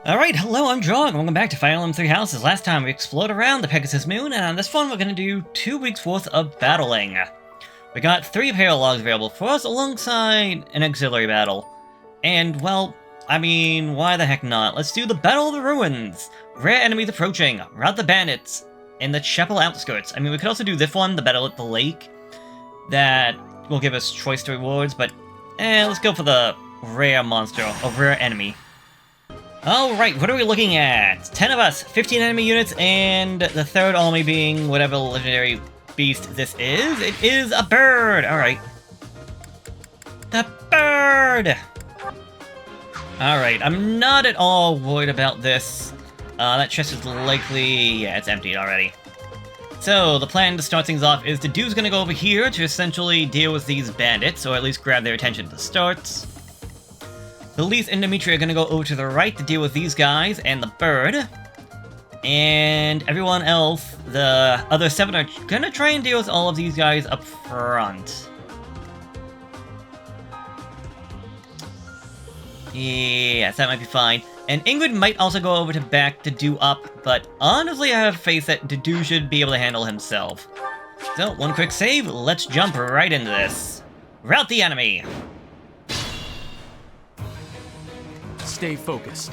Alright, hello, I'm Jog, and welcome back to Emblem Three Houses. Last time we explored around the Pegasus Moon, and on this one we're going to do 2 weeks worth of battling. We got 3 paralogs available for us alongside an auxiliary battle. And, well, I mean, why the heck not? Let's do the Battle of the Ruins! Rare enemies approaching, rout the bandits, in the chapel outskirts. I mean, we could also do this one, the Battle at the Lake. That will give us choice to rewards, but let's go for the rare monster, or rare enemy. Alright, what are we looking at? 10 of us, 15 enemy units, and the third army being whatever legendary beast this is. It is a bird! Alright. The bird! Alright, I'm not at all worried about this. That chest is likely... yeah, it's emptied already. So, the plan to start things off is the dude's gonna go over here to essentially deal with these bandits, or at least grab their attention at the start. The Leaf and Dimitri are gonna go over to the right to deal with these guys and the bird. And everyone else, the other 7 are gonna try and deal with all of these guys up front. Yes, that might be fine. And Ingrid might also go over to back to do up, but honestly I have faith that Dedu should be able to handle himself. So, one quick save, let's jump right into this. Rout the enemy! Stay focused.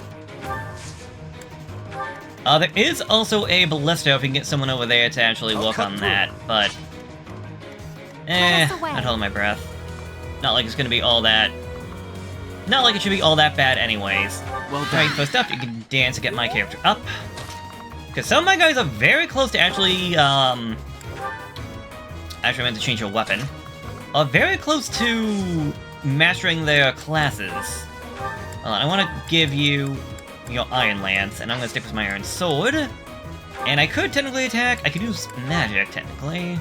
There is also a ballista if we can get someone over there to actually work on that, but... not holding my breath. Not like it's gonna be all that... not like it should be all that bad anyways. Well done. Alright, first up, you can dance to get my character up. Because some of my guys are very close to actually, actually I meant to change your weapon. Are very close to mastering their classes. I want to give you your Iron Lance, and I'm going to stick with my Iron Sword. And I could technically attack. I could use magic, technically.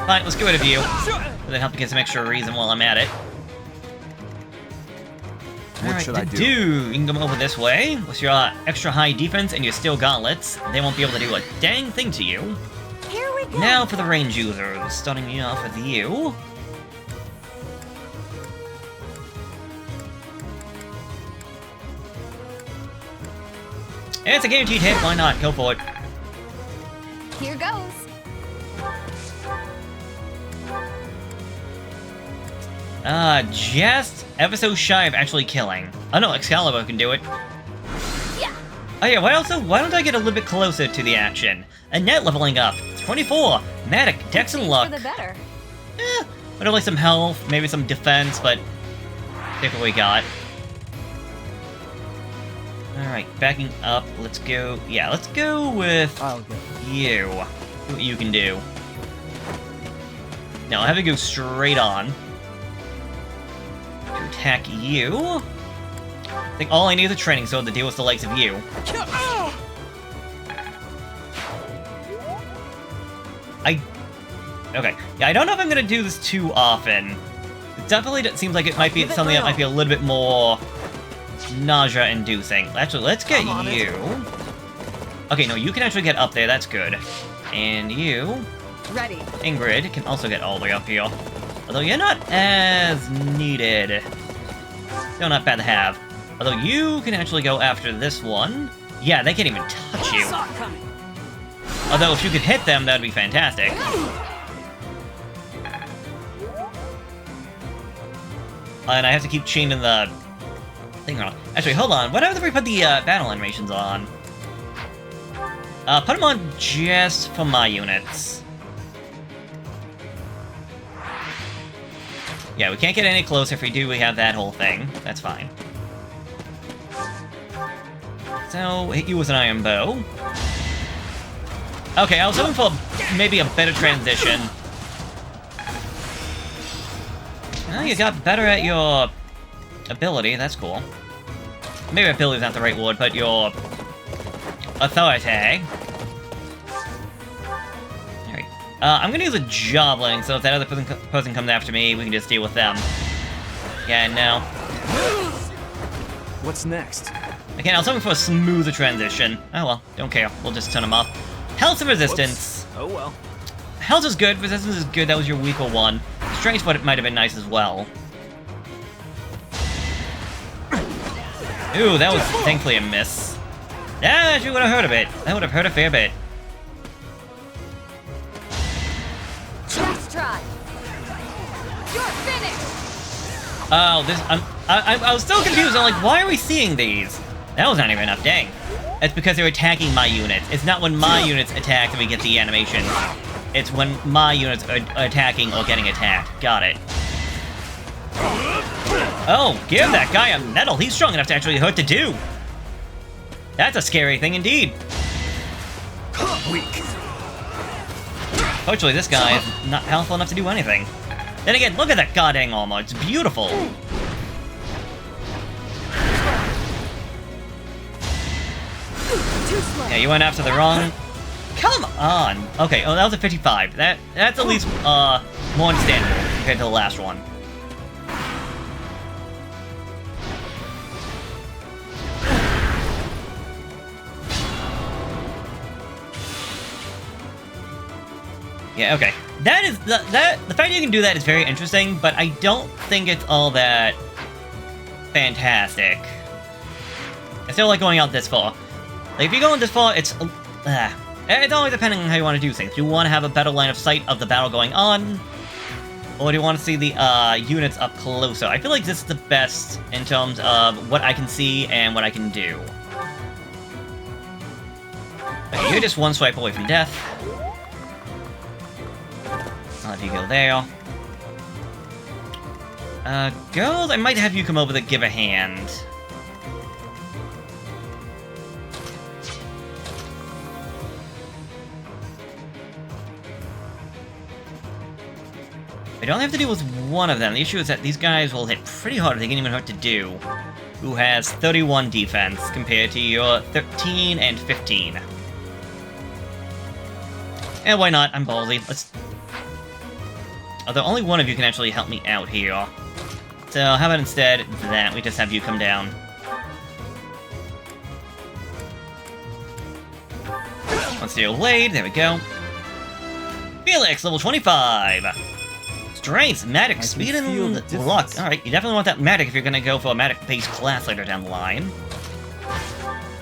Fine, let's get rid of you. That'll help to get some extra reason while I'm at it. What should I do? You can come over this way. With your extra high defense and your steel gauntlets, they won't be able to do a dang thing to you. Here we go. Now for the range users, starting me off with you. And it's a guaranteed hit, why not? Go for it. Here goes. Just ever so shy of actually killing. Oh no, Excalibur can do it. Yeah. Oh yeah, why don't I get a little bit closer to the action? Annette leveling up. 24. Matic, Dex and Luck. For the better. Would have like some health, maybe some defense, but take what we got. Alright, backing up, let's go... yeah, let's go with you. See what you can do. Now, I'll have to go straight on. To attack you. I think all I need is a training sword to deal with the likes of you. Okay. Yeah, I don't know if I'm gonna do this too often. It definitely seems like it might be something that might be a little bit more nausea-inducing. Actually, let's get you. Okay, no, you can actually get up there. That's good. And you, Ready. Ingrid, can also get all the way up here. Although you're not as needed. Still not bad to have. Although you can actually go after this one. Yeah, they can't even touch you. Although if you could hit them, that'd be fantastic. And I have to keep chaining the thing on. Actually, hold on. What if we put the battle animations on? Put them on just for my units. Yeah, we can't get any closer. If we do, we have that whole thing. That's fine. So, hit you with an iron bow. Okay, I was hoping for maybe a better transition. Well, you got better at your ability, that's cool. Maybe ability's not the right word, but your authority. Alright. I'm gonna use a Joblin, so if that other person comes after me, we can just deal with them. Yeah, no. What's next? Again, I was hoping for a smoother transition. Oh well, don't care. We'll just turn them off. Health and resistance. Whoops. Oh well. Health is good, resistance is good, that was your weaker one. Strength might have been nice as well. Ooh, that was thankfully a miss. Yeah, she would have hurt a bit. That would have hurt a fair bit. Last try. You're finished. Oh, this. I was still confused. I'm like, why are we seeing these? That was not even enough. Dang. It's because they're attacking my units. It's not when my units attack that we get the animation. It's when my units are attacking or getting attacked. Got it. Oh, give that guy a medal. He's strong enough to actually hurt the dude. That's a scary thing indeed. Weak. Fortunately, this guy is not powerful enough to do anything. Then again, look at that goddamn armor. It's beautiful. Yeah, you went after the wrong... Come on! Okay, oh, that was a 55. That's at least, more understandable compared to the last one. Yeah, okay. That is the fact you can do that is very interesting, but I don't think it's all that fantastic. I still like going out this far. Like, if you're going this far, it's always depending on how you want to do things. Do you want to have a better line of sight of the battle going on, or do you want to see the units up closer? I feel like this is the best in terms of what I can see and what I can do. Okay, you're just one swipe away from death. I'll have you go there. Girls, I might have you come over to give a hand. I don't have to deal with one of them. The issue is that these guys will hit pretty hard if they can even hurt to do. Who has 31 defense compared to your 13 and 15. And why not? I'm ballsy. Let's... Although only one of you can actually help me out here. So how about instead that we just have you come down. One steel blade, there we go. Felix, level 25! Strength, magic, speed, and luck. Alright, you definitely want that magic if you're gonna go for a magic-based class later down the line.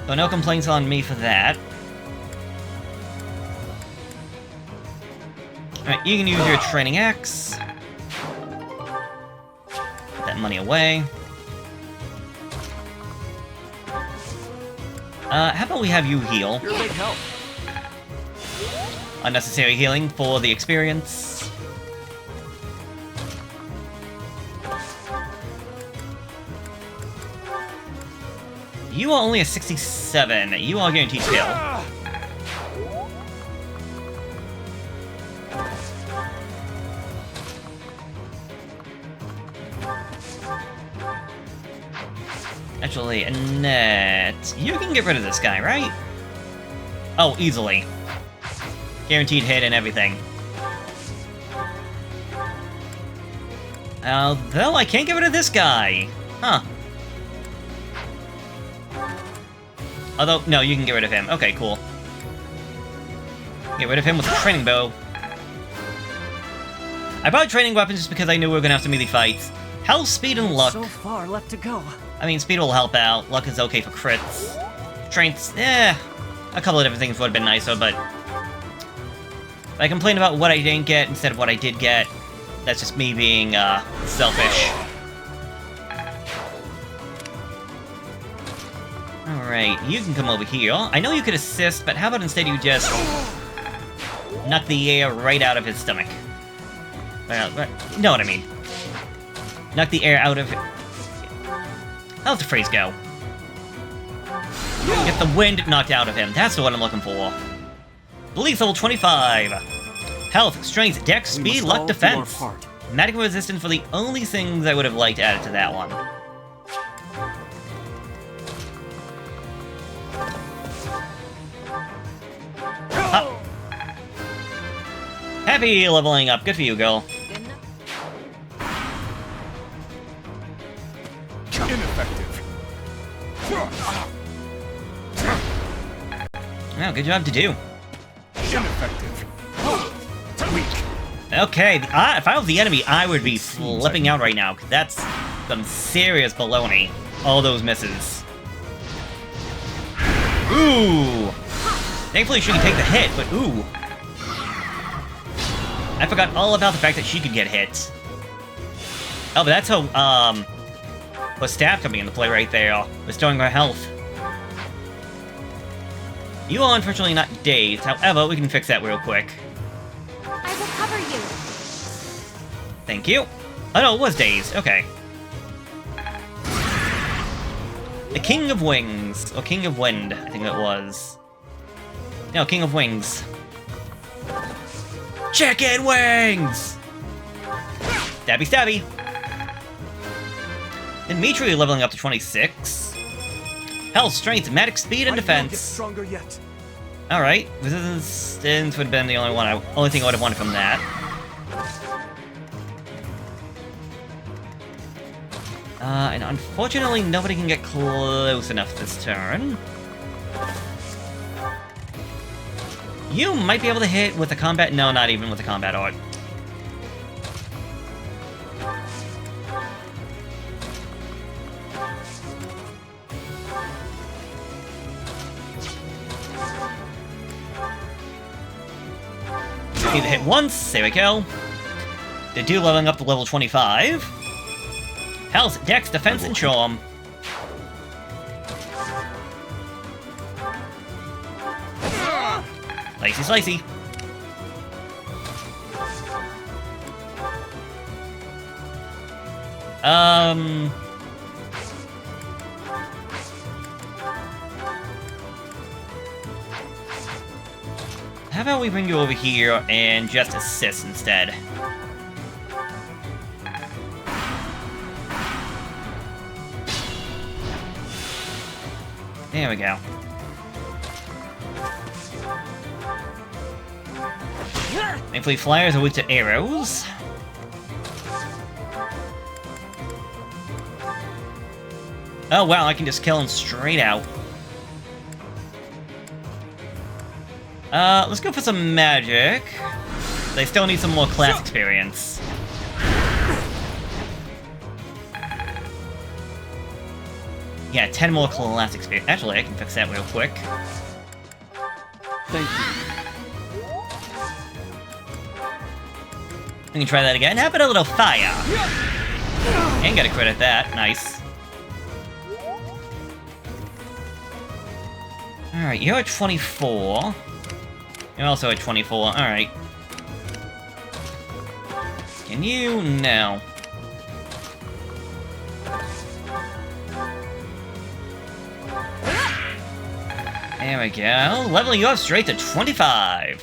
So no complaints on me for that. Alright, you can use your training axe. Put that money away. How about we have you heal? You're a big help. Unnecessary healing for the experience. You are only a 67. You are guaranteed skill. Actually, Annette, you can get rid of this guy, right? Oh, easily. Guaranteed hit and everything. Though I can't get rid of this guy. Huh. Although, no, you can get rid of him. Okay, cool. Get rid of him with a training bow. I bought training weapons just because I knew we were gonna have some melee fights. Health, speed, and luck. So far left to go. I mean, speed will help out. Luck is okay for crits. Strength, a couple of different things would have been nicer, but... If I complain about what I didn't get instead of what I did get, that's just me being, selfish. Alright, you can come over here. I know you could assist, but how about instead you just... knock the air right out of his stomach. You know what I mean. Knock the air out of... How's the phrase go? Get the wind knocked out of him. That's what I'm looking for. Belief level 25. Health, strength, dex, speed, luck, defense. Magic resistance for the only things I would have liked added to that one. Huh. Happy leveling up. Good for you, girl. Ineffective. Well, good job to do. Ineffective. Weak. Okay, if I was the enemy, I would be flipping out right now, because that's some serious baloney. All those misses. Ooh! Thankfully she can take the hit, but ooh. I forgot all about the fact that she could get hit. Oh, but that's how, her staff coming into play right there, restoring her health. You are unfortunately not dazed, however, we can fix that real quick. I will cover you. Thank you. Oh no, it was dazed, okay. The King of Wings, or King of Wind, I think it was. No, King of Wings. Chicken wings! Stabby stabby. Dimitri leveling up to 26. Health, strength, magic speed, and defense. Get stronger yet. Alright, resistance would have been the only thing I would have wanted from that. And unfortunately, nobody can get close enough this turn. You might be able to hit with the combat. No, not even with the combat art. Need to hit once. There we go. They do leveling up to level 25. Health, Dex, Defense, and Charm. Slicey, slicey. How about we bring you over here and just assist instead? There we go. Thankfully, flyers are weak to arrows. Oh wow, I can just kill him straight out. Let's go for some magic. They still need some more class experience. Yeah, 10 more class experience. Actually, I can fix that real quick. Thank you. We can try that again. Have it a little fire. And get a crit at that. Nice. Alright, you're at 24. You're also at 24. Alright. Can you? No. There we go. Leveling you up straight to 25.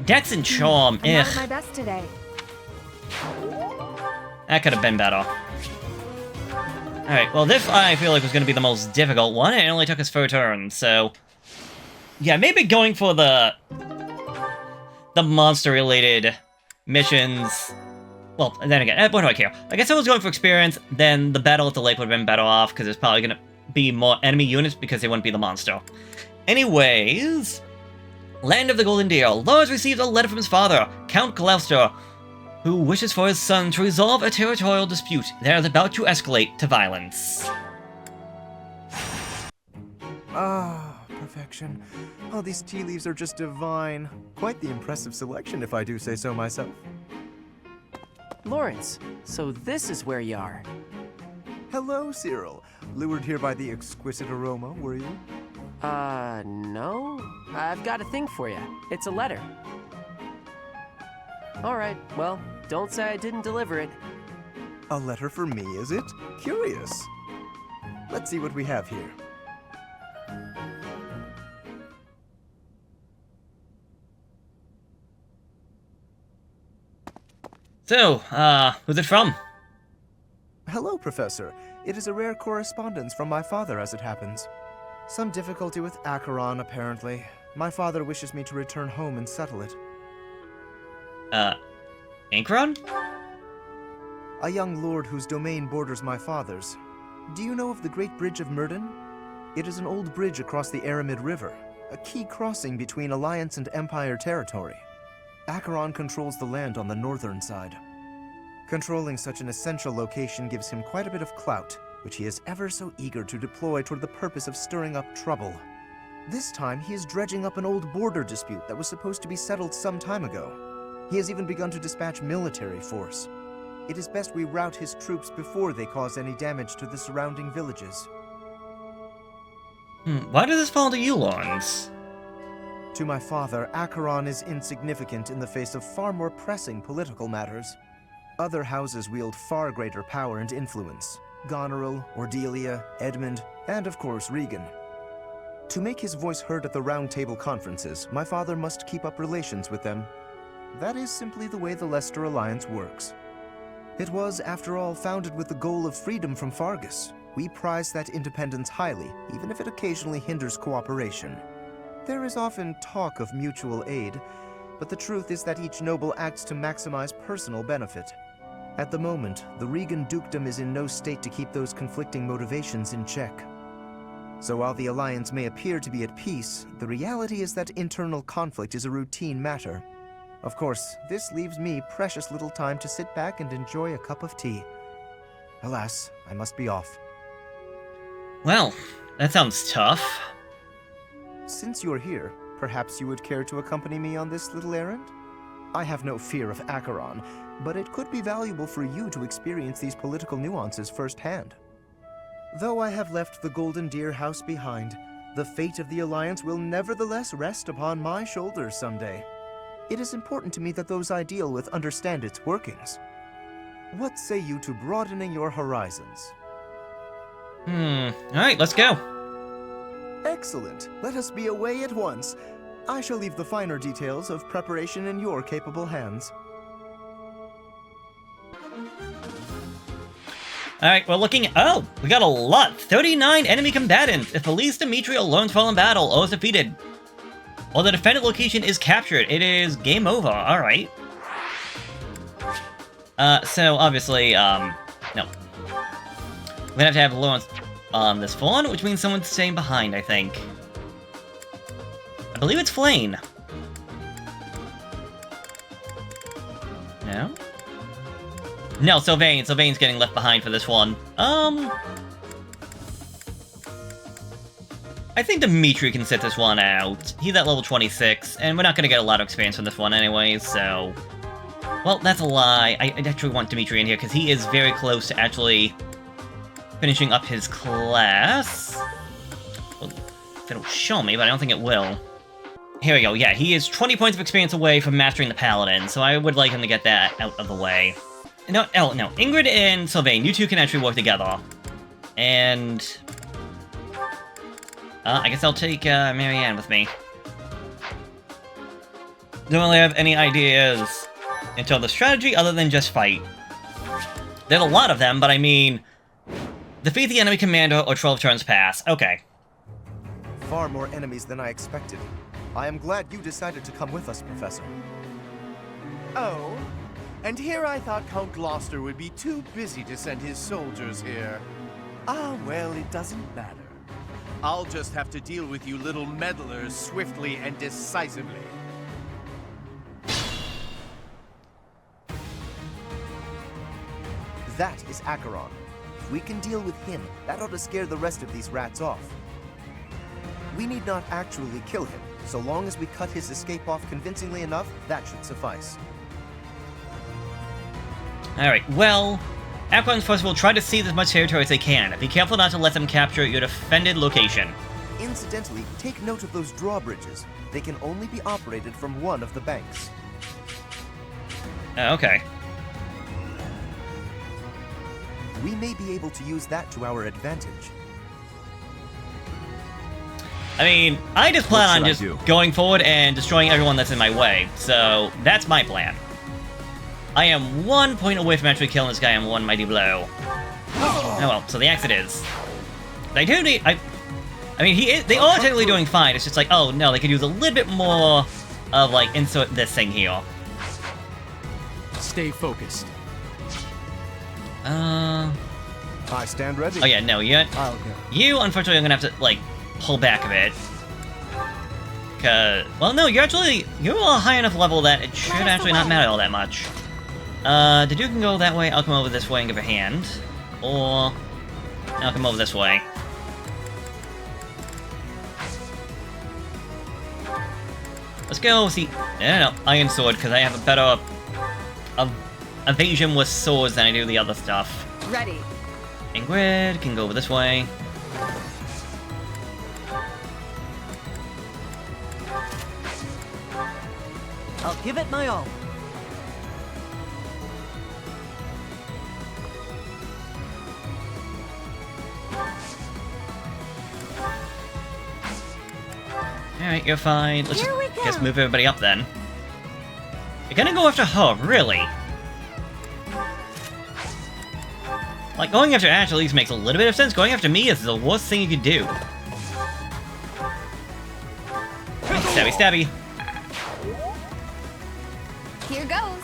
Dex and Charm. I'm not at my best today. That could have been better. Alright, well this I feel like was going to be the most difficult one. It only took us 4 turns, so... Yeah, maybe going for the monster-related missions... Well, then again, what do I care? I guess if I was going for experience, then the battle at the lake would have been better off, because there's probably going to be more enemy units, because they wouldn't be the monster. Anyways... Land of the Golden Deer. Lars receives a letter from his father, Count Gloucester, who wishes for his son to resolve a territorial dispute that is about to escalate to violence. Ah, perfection. Oh, these tea leaves are just divine. Quite the impressive selection, if I do say so myself. Lawrence, so this is where you are. Hello, Cyril. Lured here by the exquisite aroma, were you? No. I've got a thing for you. It's a letter. Alright, well, don't say I didn't deliver it. A letter for me, is it? Curious. Let's see what we have here. So, who's it from? Hello, Professor. It is a rare correspondence from my father, as it happens. Some difficulty with Acheron, apparently. My father wishes me to return home and settle it. Acheron? A young lord whose domain borders my father's. Do you know of the Great Bridge of Myrden? It is an old bridge across the Aramid River, a key crossing between Alliance and Empire territory. Acheron controls the land on the northern side. Controlling such an essential location gives him quite a bit of clout, which he is ever so eager to deploy toward the purpose of stirring up trouble. This time, he is dredging up an old border dispute that was supposed to be settled some time ago. He has even begun to dispatch military force. It is best we rout his troops before they cause any damage to the surrounding villages. Why does this fall to you, Lawrence? To my father, Acheron is insignificant in the face of far more pressing political matters. Other houses wield far greater power and influence. Goneril, Ordelia, Edmund, and of course Regan. To make his voice heard at the Round Table conferences, my father must keep up relations with them. That is simply the way the Leicester Alliance works. It was, after all, founded with the goal of freedom from Fargus. We prize that independence highly, even if it occasionally hinders cooperation. There is often talk of mutual aid, but the truth is that each noble acts to maximize personal benefit. At the moment, the Regan dukedom is in no state to keep those conflicting motivations in check. So while the Alliance may appear to be at peace, the reality is that internal conflict is a routine matter. Of course, this leaves me precious little time to sit back and enjoy a cup of tea. Alas, I must be off. Well, that sounds tough. Since you're here, perhaps you would care to accompany me on this little errand? I have no fear of Acheron, but it could be valuable for you to experience these political nuances firsthand. Though I have left the Golden Deer House behind, the fate of the Alliance will nevertheless rest upon my shoulders someday. It is important to me that those I deal with understand its workings. What say you to broadening your horizons? Alright, let's go. Excellent. Let us be away at once. I shall leave the finer details of preparation in your capable hands. Alright, we're looking. Oh, we got a lot. 39 enemy combatants. If Elise Dimitri alone fall in battle or is defeated, or the defended location is captured, it is game over. Alright. So obviously, no. We're gonna have to have Lawrence on this one, which means someone's staying behind, I think. I believe it's Flane. No? No, Sylvain. Sylvain's getting left behind for this one. I think Dimitri can sit this one out. He's at level 26, and we're not gonna get a lot of experience from this one anyways, so... Well, that's a lie. I actually want Dimitri in here, because he is very close to actually finishing up his class. Well, if it'll show me, but I don't think it will. Here we go, yeah, he is 20 points of experience away from mastering the Paladin, so I would like him to get that out of the way. No, Ingrid and Sylvain, you two can actually work together. And... I guess I'll take Marianne with me. Don't really have any ideas in terms of strategy other than just fight. There's a lot of them, but I mean... Defeat the enemy commander or 12 turns pass. Okay. Far more enemies than I expected. I am glad you decided to come with us, Professor. Oh? And here I thought Count Gloucester would be too busy to send his soldiers here. Ah, well, it doesn't matter. I'll just have to deal with you little meddlers swiftly and decisively. That is Acheron. If we can deal with him, that ought to scare the rest of these rats off. We need not actually kill him. So long as we cut his escape off convincingly enough, that should suffice. Alright, well... Acheron's force will try to seize as much territory as they can. Be careful not to let them capture your defended location. Incidentally, take note of those drawbridges. They can only be operated from one of the banks. Okay. We may be able to use that to our advantage. I mean, I just plan on just going forward and destroying everyone that's in my way. So, that's my plan. I am 1 point away from actually killing this guy in one mighty blow. Oh well, so the axe it is. They do need... I mean, they are technically doing fine. It's just like, oh no, they could use a little bit more of, like, insert this thing here. Stay focused. I stand ready. Oh yeah, no, I'll go. you, unfortunately, are gonna have to, like, pull back a bit. Well, no, you're a high enough level that it should actually not matter all that much. The dude can go that way, I'll come over this way and give a hand. Or... I'll come over this way. Let's go see... No, Iron Sword, because I have a better... evasion with swords than I do the other stuff. Ready. Ingrid can go over this way. I'll give it my all. Alright, you're fine. Let's Here we just go. move everybody up then. You're gonna go after her, really? Like, going after Ash at least makes a little bit of sense. Going after me is the worst thing you could do. Stabby, stabby. Here goes.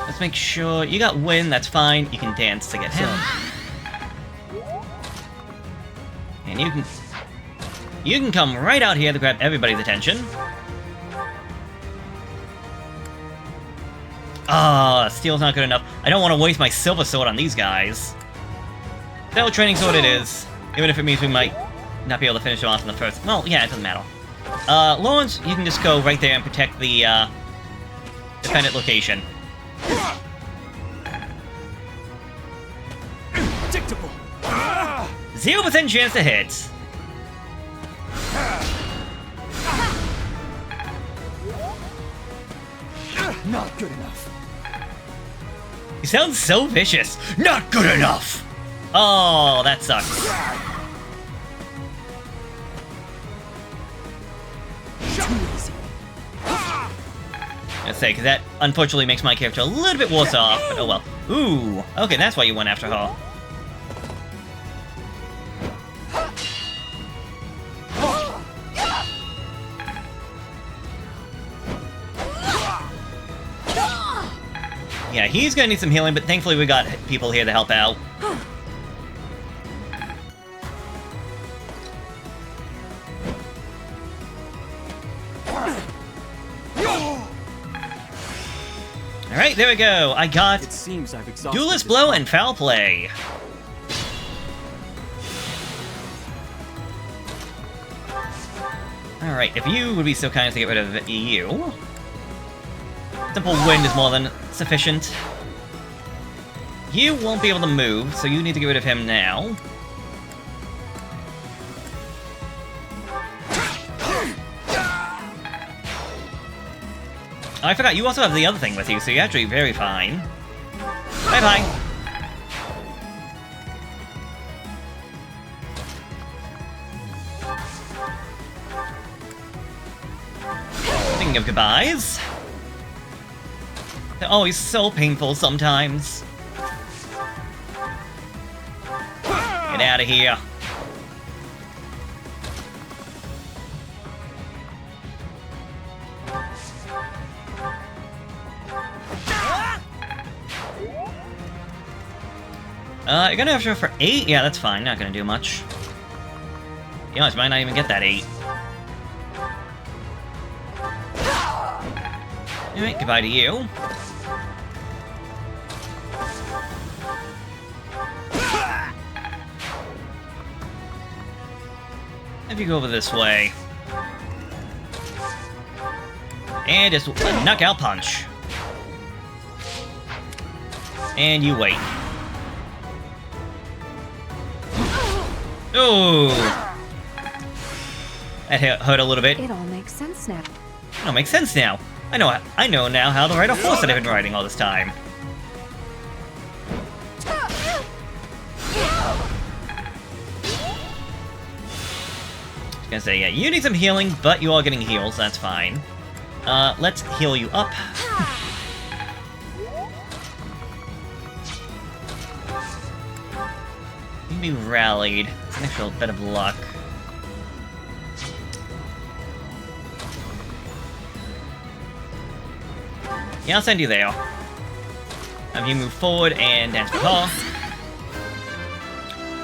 Let's make sure... You got Win, that's fine. You can dance to get him. And you can... You can come right out here to grab everybody's attention. Ah, steel's not good enough. I don't want to waste my silver sword on these guys. Battle training sword it is. Even if it means we might not be able to finish them off in the first... Well, yeah, it doesn't matter. Lawrence, you can just go right there and protect the, defendant location. Predictable. 0% chance to hit. Not good enough. He sounds so vicious. Not good enough! Oh, that sucks. Too easy. Let's say, because that unfortunately makes my character a little bit worse off, but oh well. Ooh, okay, that's why you went after her. Yeah, he's gonna need some healing, but thankfully we got people here to help out. Alright, there we go. I got It seems I've exhausted Duelist this Blow fight. and Foul Play. Alright, if you would be so kind as to get rid of you. Simple Wind is more than sufficient. You won't be able to move, so you need to get rid of him now. Oh, I forgot, you also have the other thing with you, so you're actually very fine. Bye-bye. Speaking of goodbyes... They're always so painful sometimes. Get out of here. You're gonna have to go for 8? Yeah, that's fine. Not gonna do much. You know, I might not even get that 8. Alright, goodbye to you. If you go over this way. And just a knockout punch. And you wait. Oh! That hurt a little bit. It all makes sense now. No, makes sense now. I know now how to ride a horse that I've been riding all this time. I was gonna say, yeah, you need some healing, but you are getting heals, that's fine. Let's heal you up. You can be rallied. It's an actual bit of luck. Yeah, I'll send you there. Have you move forward and dance for car.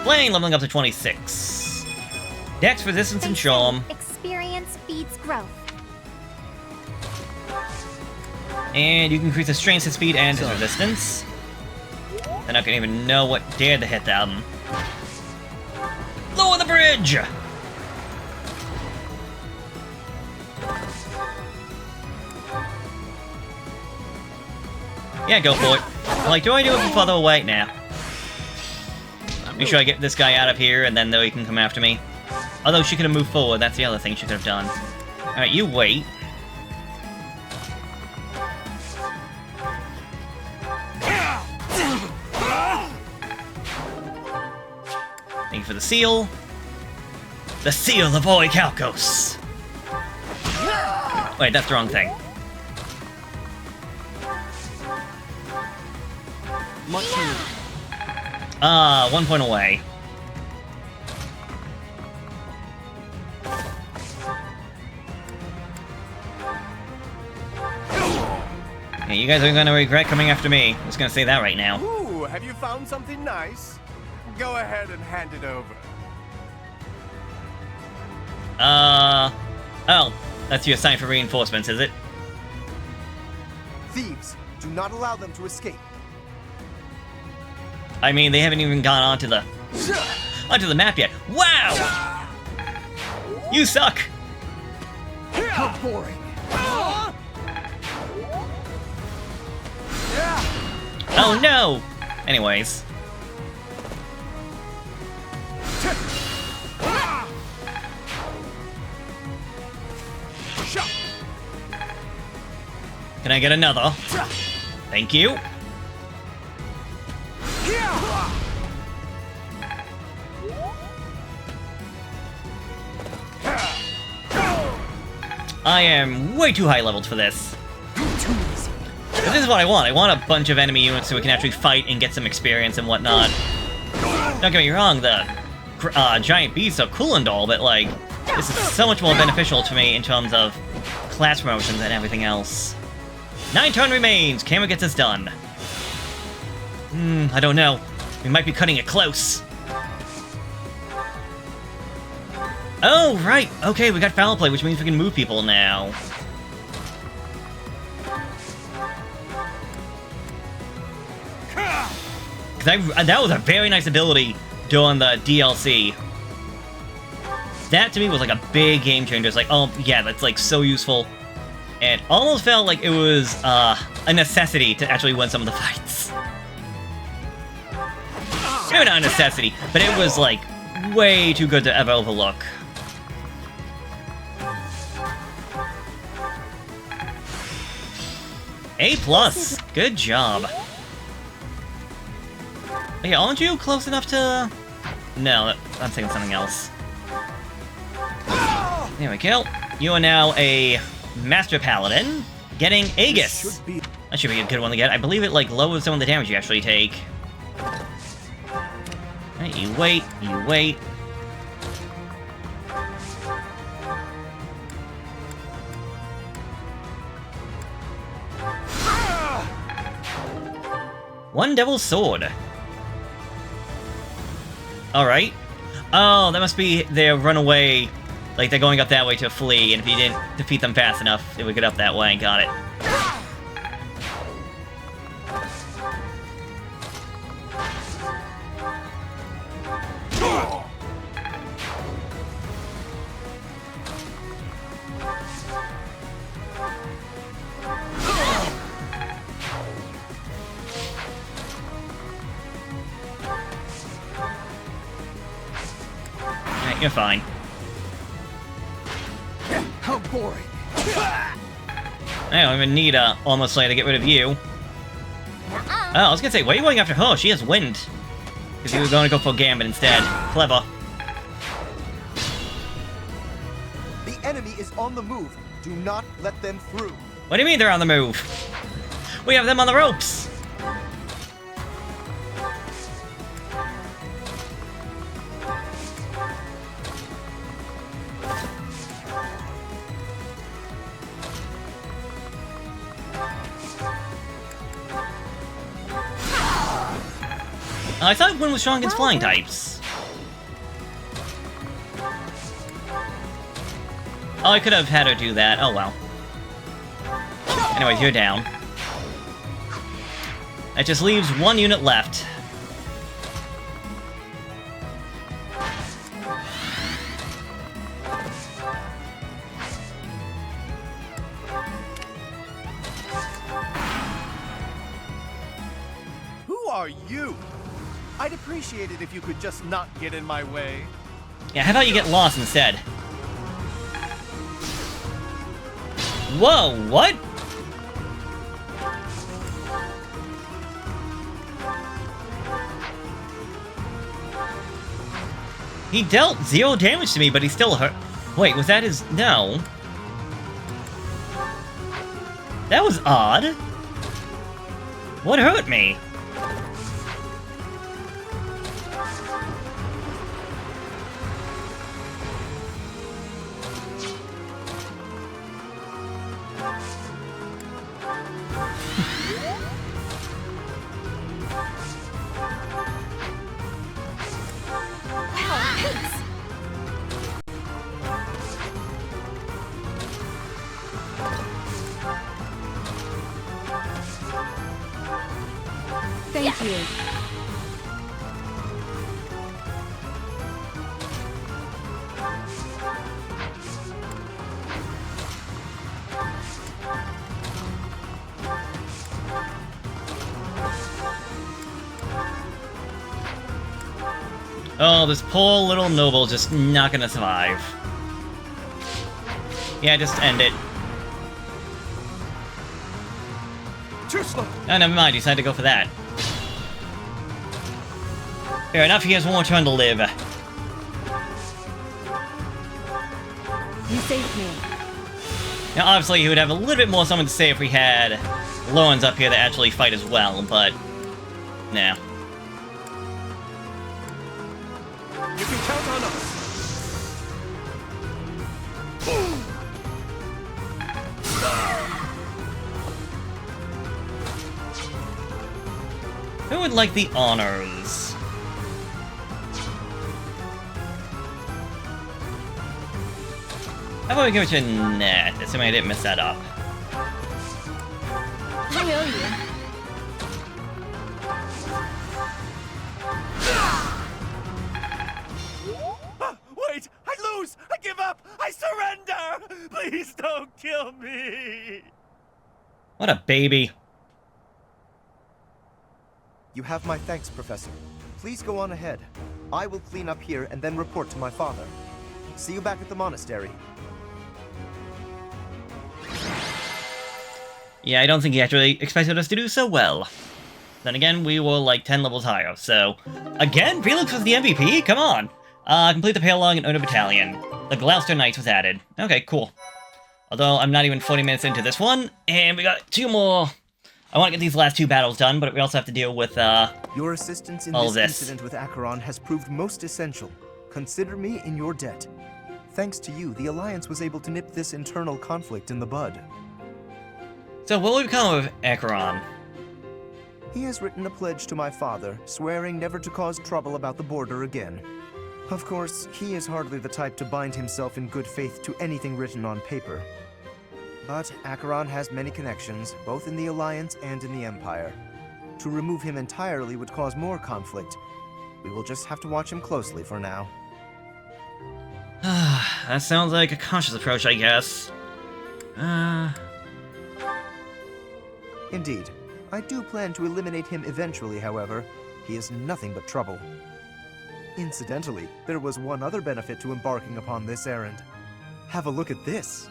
Blaine leveling up to 26. Dex, resistance, and charm. Experience feeds growth. And you can increase the strength, his speed, and his resistance. They're not gonna even know what dared to hit them. Lower the bridge! Yeah, go for it. Like, do I do it from further away? Nah. Make sure I get this guy out of here, and then he can come after me. Although she could have moved forward, that's the other thing she could have done. Alright, you wait. Thank you for the seal. The seal of Oikhalkos! Wait, that's the wrong thing. Much needed. 1 point away. Yeah, you guys are gonna regret coming after me. I'm just gonna say that right now. Ooh, have you found something nice? Go ahead and hand it over. Oh, that's your sign for reinforcements, is it? Thieves, do not allow them to escape. I mean, they haven't even gone onto the map yet. Wow! You suck! How boring. Oh no! Anyways. Can I get another? Thank you. I am way too high leveled for this. But this is what I want. I want a bunch of enemy units so we can actually fight and get some experience and whatnot. Don't get me wrong, the giant beasts are cool and all, but like, this is so much more beneficial to me in terms of class promotions and everything else. 9 turn remains. Camera gets this done. I don't know. We might be cutting it close. Oh, right. Okay, we got foul play, which means we can move people now. That was a very nice ability during the DLC. That, to me, was like a big game changer. It's like, oh, yeah, that's like so useful. And almost felt like it was a necessity to actually win some of the fights. Maybe not a necessity, but it was like way too good to ever overlook. A+. Good job. Okay, aren't you close enough to... No, I'm thinking something else. There we go. You are now a Master Paladin, getting Aegis. That should be a good one to get. I believe it, like, lowers some of the damage you actually take. Alright, you wait, you wait. One Devil's Sword. Alright. Oh, that must be their runaway. Like, they're going up that way to flee, and if you didn't defeat them fast enough, it would get up that way. Got it. Alright, you're fine. How boring. I don't even need a Almost Slayer to get rid of you. Oh, I was gonna say, why are you going after her? She has wind. Because you were going to go for Gambit instead. Clever. The enemy is on the move. Do not let them through. What do you mean they're on the move? We have them on the ropes! I thought Wind was strong against flying types. Oh, I could have had her do that. Oh well. Anyways, you're down. That just leaves one unit left. Who are you? I'd appreciate it if you could just not get in my way. Yeah, how about you get lost instead? Whoa, what? He dealt 0 damage to me, but he still hurt. Wait, was that his... No. That was odd. What hurt me? Thank you. Oh, this poor little noble just not gonna survive. Yeah, just end it. Too slow. Oh, never mind, he decided to go for that. Fair enough, he has one more turn to live. You saved me. Now, obviously, he would have a little bit more something to say if we had Lawrence up here to actually fight as well, but... nah. You can count on us. Who would like the honors? How about we give it to Ned, assuming I didn't mess that up. I owe you. Wait! I lose! I give up! I surrender! Please don't kill me! What a baby. You have my thanks, Professor. Please go on ahead. I will clean up here and then report to my father. See you back at the monastery. Yeah, I don't think he actually expected us to do so well. Then again, we were like 10 levels higher, so... Again? Felix was the MVP? Come on! Complete the Pale Log and earn a battalion. The Gloucester Knights was added. Okay, cool. Although, I'm not even 40 minutes into this one, and we got 2 more... I want to get these last 2 battles done, but we also have to deal with, Your assistance in all this this. incident with Acheron has proved most essential. Consider me in your debt. Thanks to you, the Alliance was able to nip this internal conflict in the bud. So, what will become of Acheron? He has written a pledge to my father, swearing never to cause trouble about the border again. Of course, he is hardly the type to bind himself in good faith to anything written on paper. But Acheron has many connections, both in the Alliance and in the Empire. To remove him entirely would cause more conflict. We will just have to watch him closely for now. That sounds like a cautious approach, I guess. Indeed. I do plan to eliminate him eventually, however. He is nothing but trouble. Incidentally, there was one other benefit to embarking upon this errand. Have a look at this.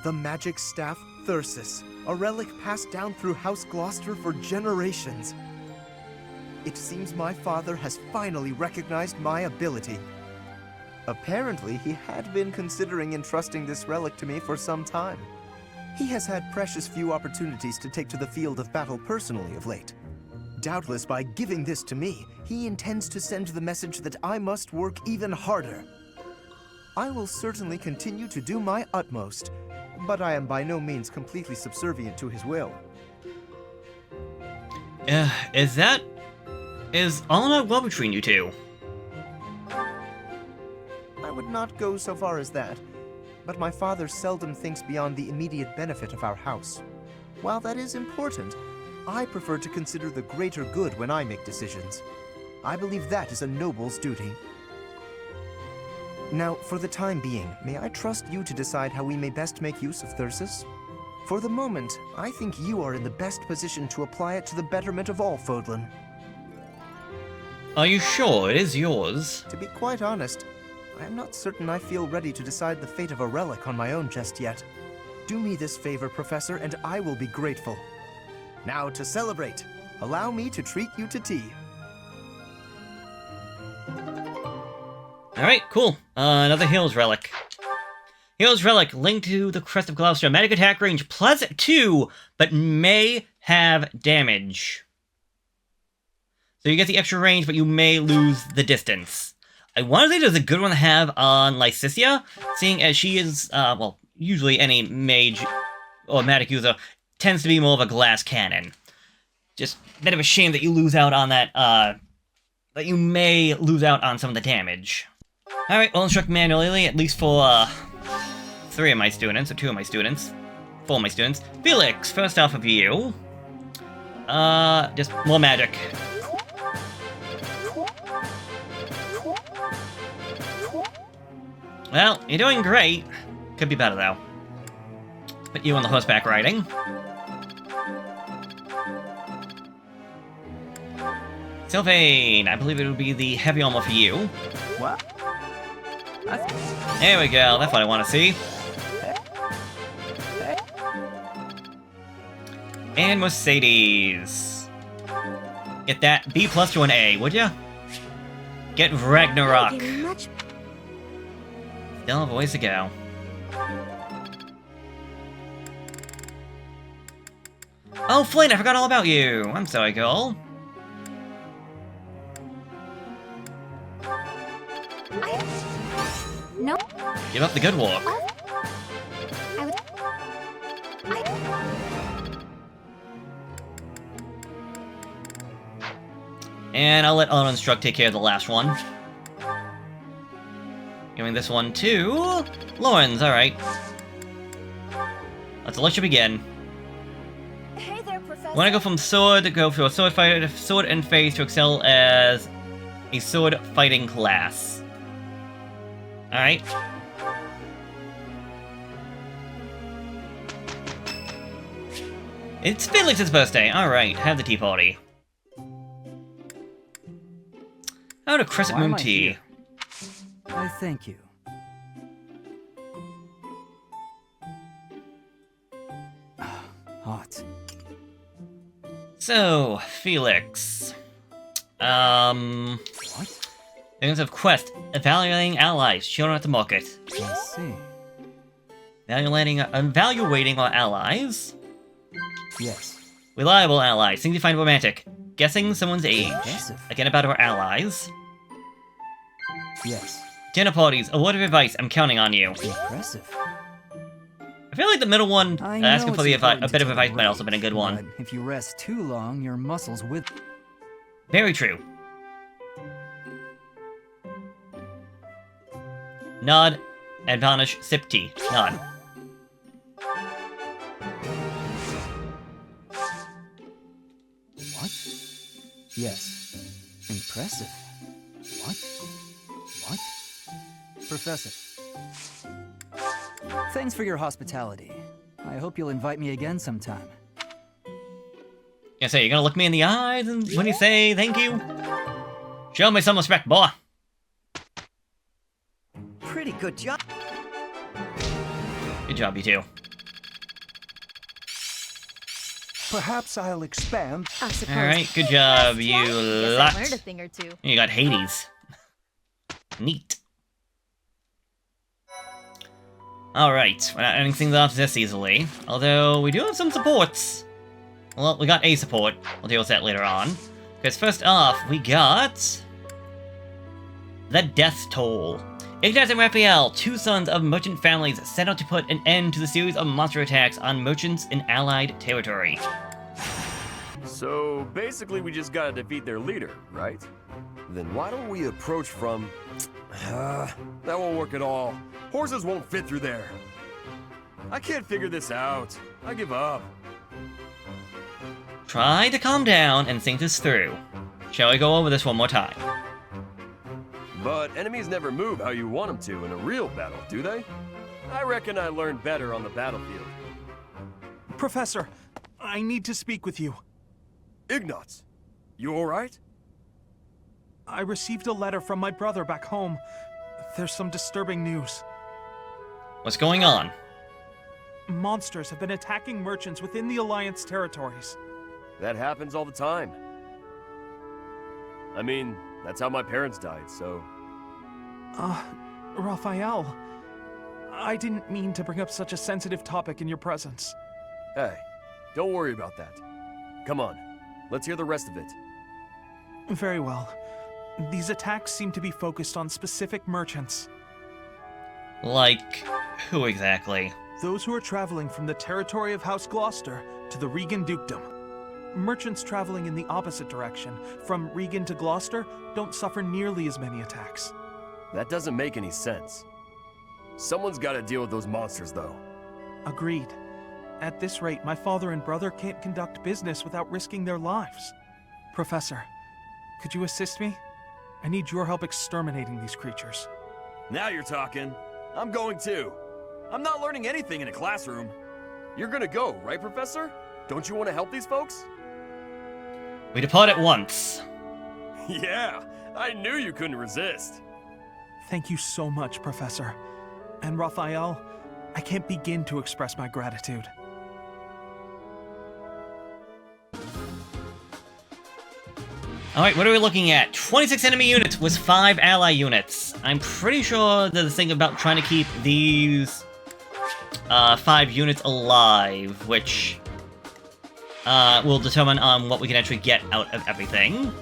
The magic staff Thyrsus, a relic passed down through House Gloucester for generations. It seems my father has finally recognized my ability. Apparently, he had been considering entrusting this relic to me for some time. He has had precious few opportunities to take to the field of battle personally of late. Doubtless, by giving this to me, he intends to send the message that I must work even harder. I will certainly continue to do my utmost, but I am by no means completely subservient to his will. Is all not well between you two? I would not go so far as that, but my father seldom thinks beyond the immediate benefit of our house. While that is important, I prefer to consider the greater good when I make decisions. I believe that is a noble's duty. Now, for the time being, may I trust you to decide how we may best make use of Thyrsus? For the moment, I think you are in the best position to apply it to the betterment of all Fodlan. Are you sure it is yours? To be quite honest, I am not certain I feel ready to decide the fate of a relic on my own just yet. Do me this favor, Professor, and I will be grateful. Now, to celebrate, allow me to treat you to tea. Alright, cool. Another Heal's Relic. Heal's Relic, linked to the Crest of Gloucester. Magic attack range +2, but may have damage. So you get the extra range, but you may lose the distance. I want to say there's a good one to have on Lycicia, seeing as she is, well, usually any mage or magic user tends to be more of a glass cannon. Just a bit of a shame that you lose out on that, that you may lose out on some of the damage. Alright, I'll instruct manually, at least for, 3 of my students, or 2 of my students. 4 of my students. Felix, first off of you. Just more magic. Well, you're doing great. Could be better, though. Put you on the horseback riding. Sylvain, I believe it would be the heavy armor for you. What? There we go, that's what I want to see. And Mercedes. Get that B+ to an A, would ya? Get Ragnarok. Looking much Still have a ways to go. Oh, Flynn, I forgot all about you. I'm sorry, girl. No. Give up the good walk. I would. And I'll let Uninstruct take care of the last one. Giving this one to Lawrence, alright. Let's let you begin. Hey there, Professor. When I go from sword to go for a sword fighter, sword and phase to excel as a sword fighting class. Alright. It's Felix's birthday. Alright, have the tea party. How to Crescent Why am Moon I tea. here? Why, thank you. Hot. So, Felix. What? Things of quest. Evaluating allies. Shown at the market. I see. Evaluating our allies. Yes. Reliable allies. Things you find romantic. Guessing someone's age. Impressive. Again, about our allies. Yes. Dinner parties. A word of advice. I'm counting on you. Impressive. I feel like the middle one, I know asking for it's the important a to bit of take a advice might break, also been a good one. but if you rest too long, your muscles with. Very true. Nod and vanish. Sip tea. Nod. What? Yes. Impressive. What? What? Professor. Thanks for your hospitality. I hope you'll invite me again sometime. Yeah, so you're gonna look me in the eyes and when you say thank you? Show me some respect, boy. Pretty good job. Good job, you two. Perhaps I'll expand. I suppose. Alright, good job, you Guess I lot. learned a thing or two. You got Hades. Neat. Alright, we're not ending things off this easily. Although, we do have some supports. Well, we got a support. We'll deal with that later on. Because first off, we got... the Death Toll. Ignaz and Raphael, 2 sons of merchant families, set out to put an end to the series of monster attacks on merchants in Allied territory. So basically we just gotta defeat their leader, right? Then why don't we approach from... that won't work at all. Horses won't fit through there. I can't figure this out. I give up. Try to calm down and think this through. Shall I go over this one more time? But enemies never move how you want them to in a real battle, do they? I reckon I learned better on the battlefield. Professor, I need to speak with you. Ignatz, you alright? I received a letter from my brother back home. There's some disturbing news. What's going on? Monsters have been attacking merchants within the Alliance territories. That happens all the time. I mean, that's how my parents died, so... Raphael, I didn't mean to bring up such a sensitive topic in your presence. Hey, don't worry about that. Come on, let's hear the rest of it. Very well. These attacks seem to be focused on specific merchants. Like, who exactly? Those who are traveling from the territory of House Gloucester to the Regan Dukedom. Merchants traveling in the opposite direction, from Regan to Gloucester, don't suffer nearly as many attacks. That doesn't make any sense. Someone's gotta deal with those monsters, though. Agreed. At this rate, my father and brother can't conduct business without risking their lives. Professor, could you assist me? I need your help exterminating these creatures. Now you're talking. I'm going too. I'm not learning anything in a classroom. You're gonna go, right, Professor? Don't you want to help these folks? We depart at once. Yeah, I knew you couldn't resist. Thank you so much, Professor. And Raphael, I can't begin to express my gratitude. Alright, what are we looking at? 26 enemy units with 5 ally units. I'm pretty sure that the thing about trying to keep these 5 units alive, which will determine what we can actually get out of everything.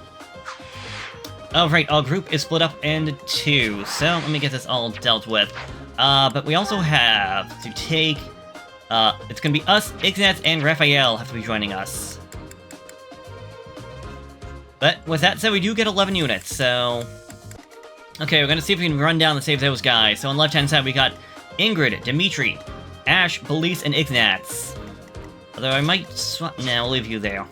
Oh, right, our group is split up into 2, so let me get this all dealt with. But we also have to take... it's gonna be us, Ignatz, and Raphael have to be joining us. But with that said, we do get 11 units, so... Okay, we're gonna see if we can run down and save those guys. So on the left-hand side, we got Ingrid, Dimitri, Ash, Belize, and Ignatz. Although I might swap... Nah, we'll leave you there.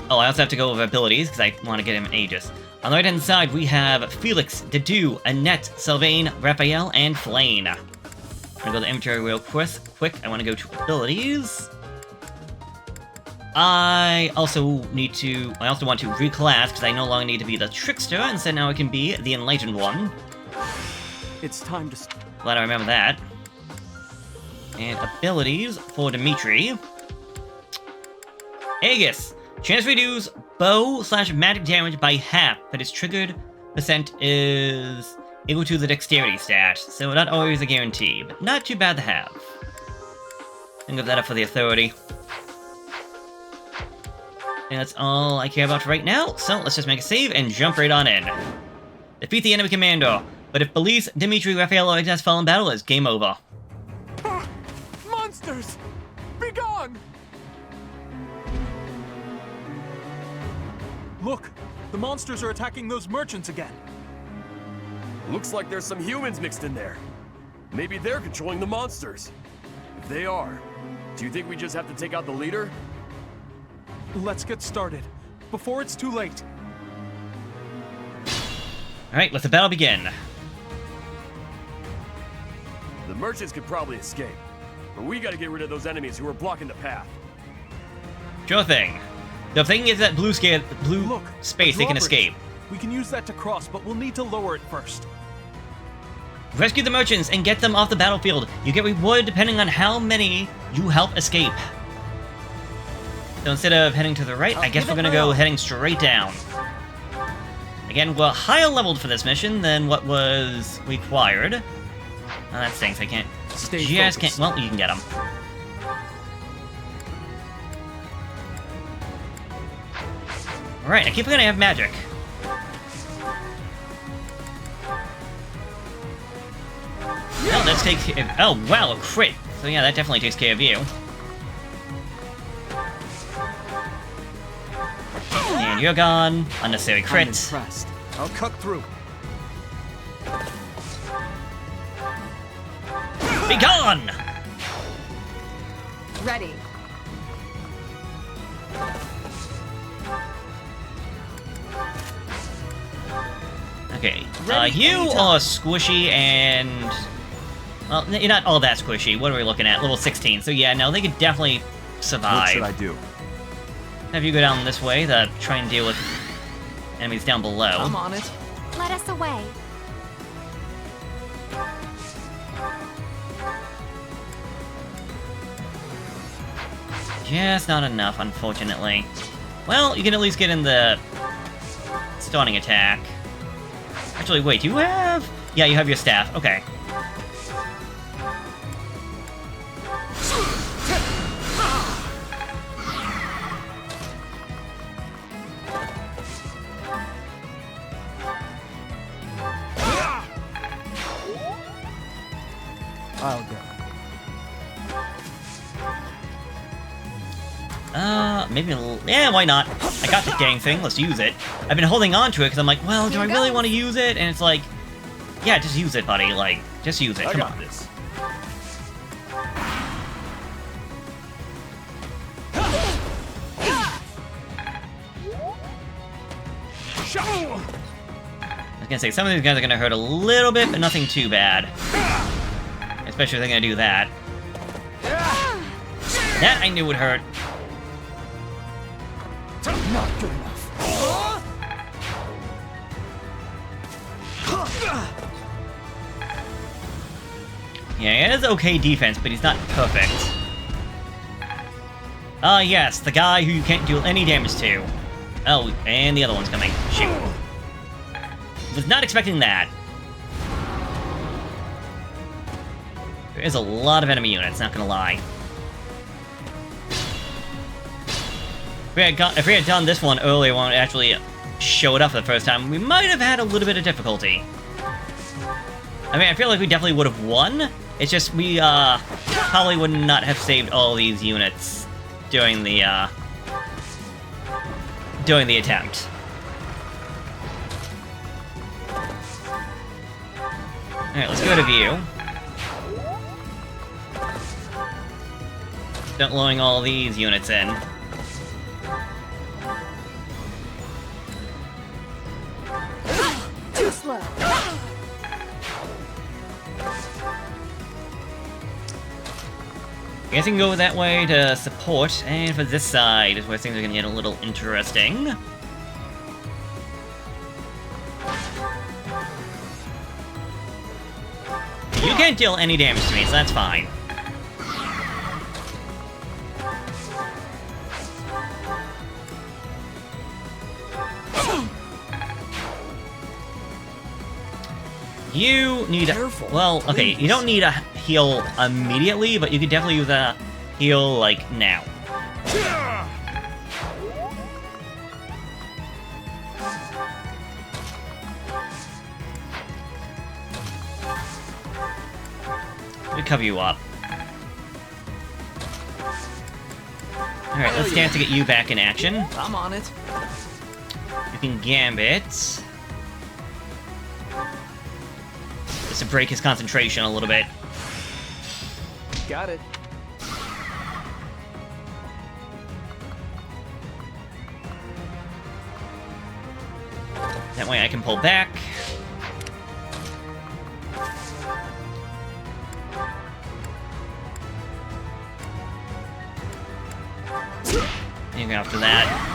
Oh, I also have to go over abilities, because I want to get him Aegis. On the right-hand side, we have Felix, Dedu, Annette, Sylvain, Raphael, and Flayn. I'm gonna go to the inventory real quick. I want to go to abilities. I also want to reclass, because I no longer need to be the Trickster, instead now I can be the Enlightened one. It's time to... Glad I remember that. And abilities for Dimitri. Aegis. Chance to reduce bow/magic damage by half, but its triggered percent is equal to the dexterity stat, so not always a guarantee, but not too bad to have. Think of that up for the authority. And that's all I care about right now, so let's just make a save and jump right on in. Defeat the enemy commander, but if Belize, Dimitri, Raphael, or Ignatz fall in battle, it's game over. Monsters! Be gone! Look, the monsters are attacking those merchants again. Looks like there's some humans mixed in there. Maybe they're controlling the monsters. If they are, do you think we just have to take out the leader? Let's get started, before it's too late. Alright, let the battle begin. The merchants could probably escape, but we gotta get rid of those enemies who are blocking the path. Sure thing. The thing is that blue Look, space they can drawbridge. escape. We can use that to cross, but we'll need to lower it first. Rescue the merchants and get them off the battlefield. You get rewarded depending on how many you help escape. So instead of heading to the right, I guess we're gonna go heading straight down. Again, we're higher leveled for this mission than what was required. Oh, that stinks, I can't... Focused. Well, you can get them. Alright, I keep forgetting I have magic. Well, let's take... Oh, wow, a crit. So yeah, that definitely takes care of you. And you're gone. Unnecessary I'm crit. impressed. I'll cut through. Be gone! Ready. Okay, Ready you anytime. are squishy and... Well, you're not all that squishy. What are we looking at? Level 16. So yeah, no, they could definitely survive. What should I do? Have you go down this way to try and deal with enemies down below. I'm on it. Let us away. Just not enough, unfortunately. Well, you can at least get in the starting attack. Actually, wait, you have... Yeah, you have your staff. Okay. I'll go. Maybe a little... Yeah, why not? I got the dang thing, let's use it. I've been holding on to it because I'm like, well, do I really want to use it? And it's like, yeah, just use it, buddy. Like, just use it. I Come got on. this. I was gonna say, some of these guys are gonna hurt a little bit, but nothing too bad. Especially if they're gonna do that. That I knew would hurt. Not good enough. Yeah, he has okay defense, but he's not perfect. Ah, yes, the guy who you can't deal any damage to. Oh, and the other one's coming. Shoot. Was not expecting that. There is a lot of enemy units, not gonna lie. If we had done this one earlier when it actually showed up for the first time, we might have had a little bit of difficulty. I mean, I feel like we definitely would have won. It's just we probably would not have saved all these units during the attempt. Alright, let's go to view. Start loading all these units in. Too slow. I guess you can go that way to support, and for this side is where things are gonna get a little interesting. You can't deal any damage to me, so that's fine. You need Careful, well, okay, you don't need a heal immediately, but you could definitely use a heal, like, now. Let me cover you up. Alright, let's dance to get you back in action. I'm on it. You can gambit. Just to break his concentration a little bit. Got it. That way I can pull back. And you go after that.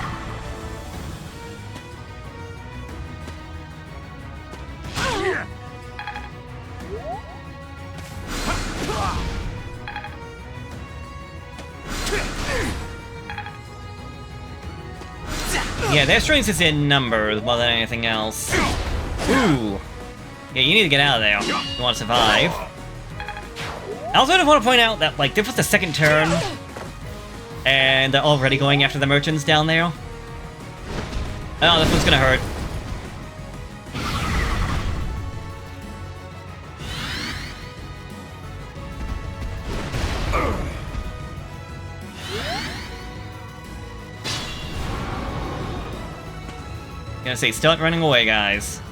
Yeah, their strength is in numbers more than anything else. Ooh. Yeah, you need to get out of there if you want to survive. I also want to point out that, like, this was the second turn, and they're already going after the merchants down there. Oh, this one's gonna hurt. Gonna say, start running away, guys.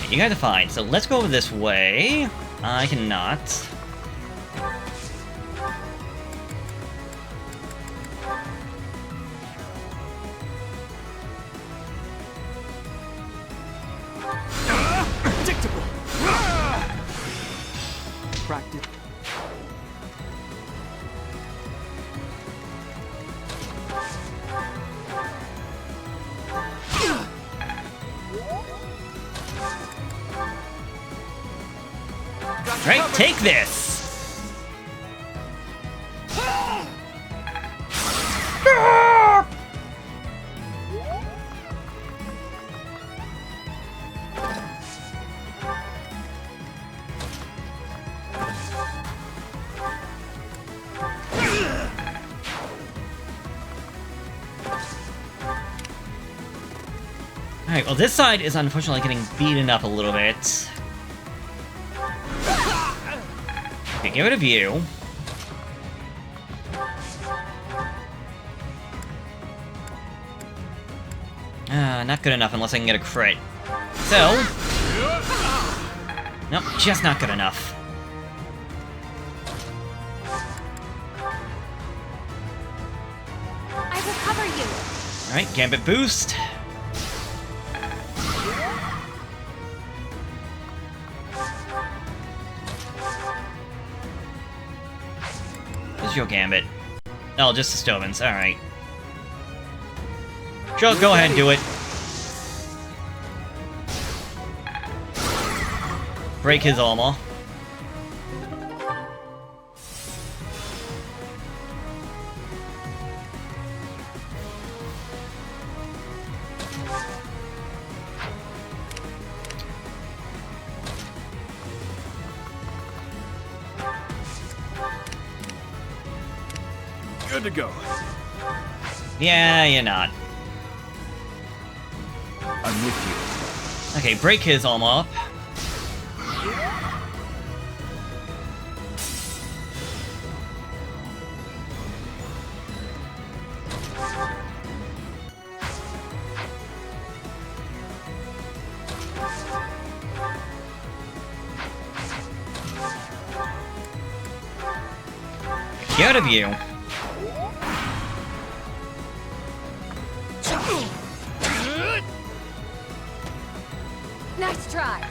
You guys are fine, so let's go over this way. I cannot. Predictable. Practice. Right, take this! Alright, well this side is unfortunately getting beaten up a little bit. Okay, get rid of you. Not good enough unless I can get a crit. So... Nope, just not good enough. I will cover you. Alright, Gambit boost. Where's your Gambit? Oh, just the Stovins, alright. Sure, go ahead and do it. Break his armor. Good to go. Yeah, you're not. I'm with Okay, break his armor up. Get out of you. Nice try.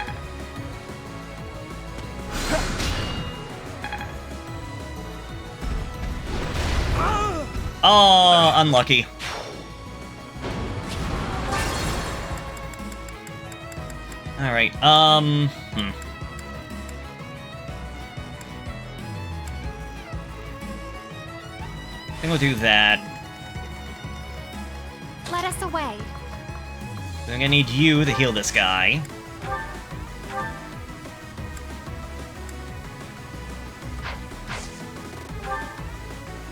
Oh, unlucky. Alright, I think we'll do that. Let us away. So I'm gonna need you to heal this guy.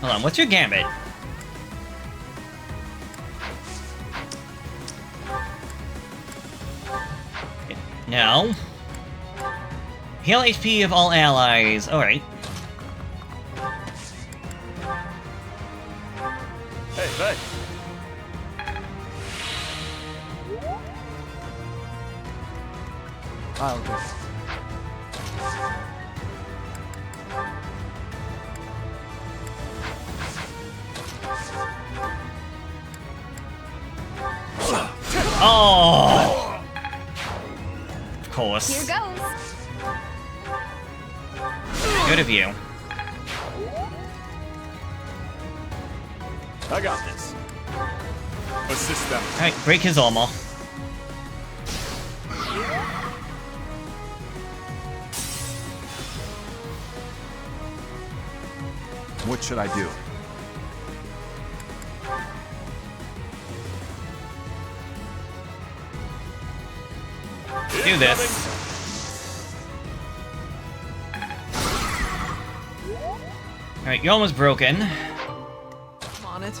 Hold on, what's your Gambit? No. Heal HP of all allies. Alright. Hey, thanks. I'll go. Oh! Of course. Here goes. Good of you. I got this. Assist them. Alright, break his armor. What should I do? Do this. Alright, you're almost broken. I'm on it.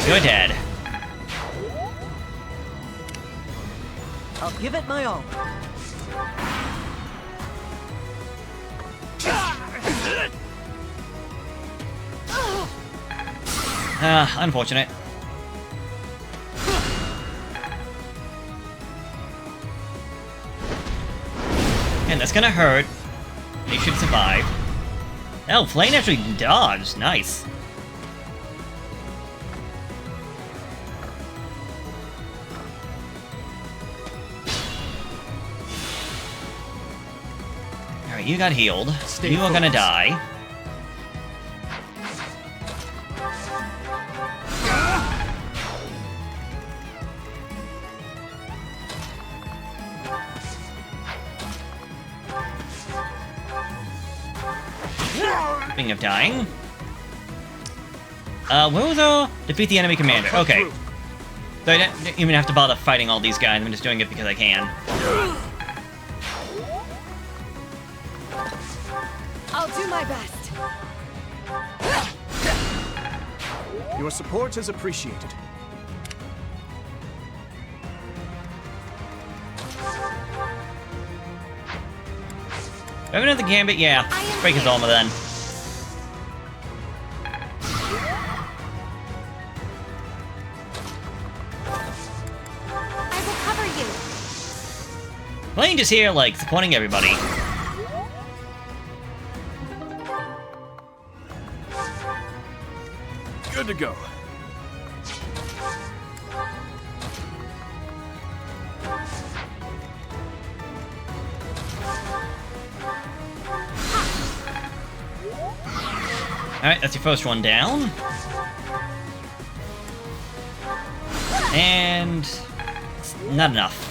You're dead. I'll give it my all. Unfortunate. And that's gonna hurt. He should survive. Oh, Flame actually dodged. Nice. Alright, you got healed. Stay You are gonna focused. die. Speaking of dying. Where was our defeat the enemy commander? Okay. So I don't even have to bother fighting all these guys, I'm just doing it because I can. I'll do my best. Your support is appreciated. Do I have another gambit? Yeah. Let's break his armor then. I will cover you. Blaine just here, like, supporting everybody. Good to go. Alright, that's your first one down. And... it's not enough.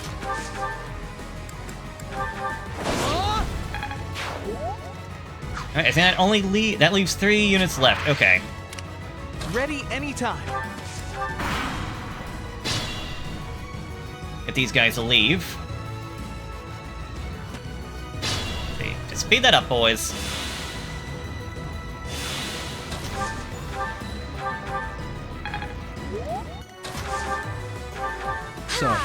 Alright, I think that only that leaves 3 units left. Okay. Ready anytime. Get these guys to leave. See, just speed that up, boys. So,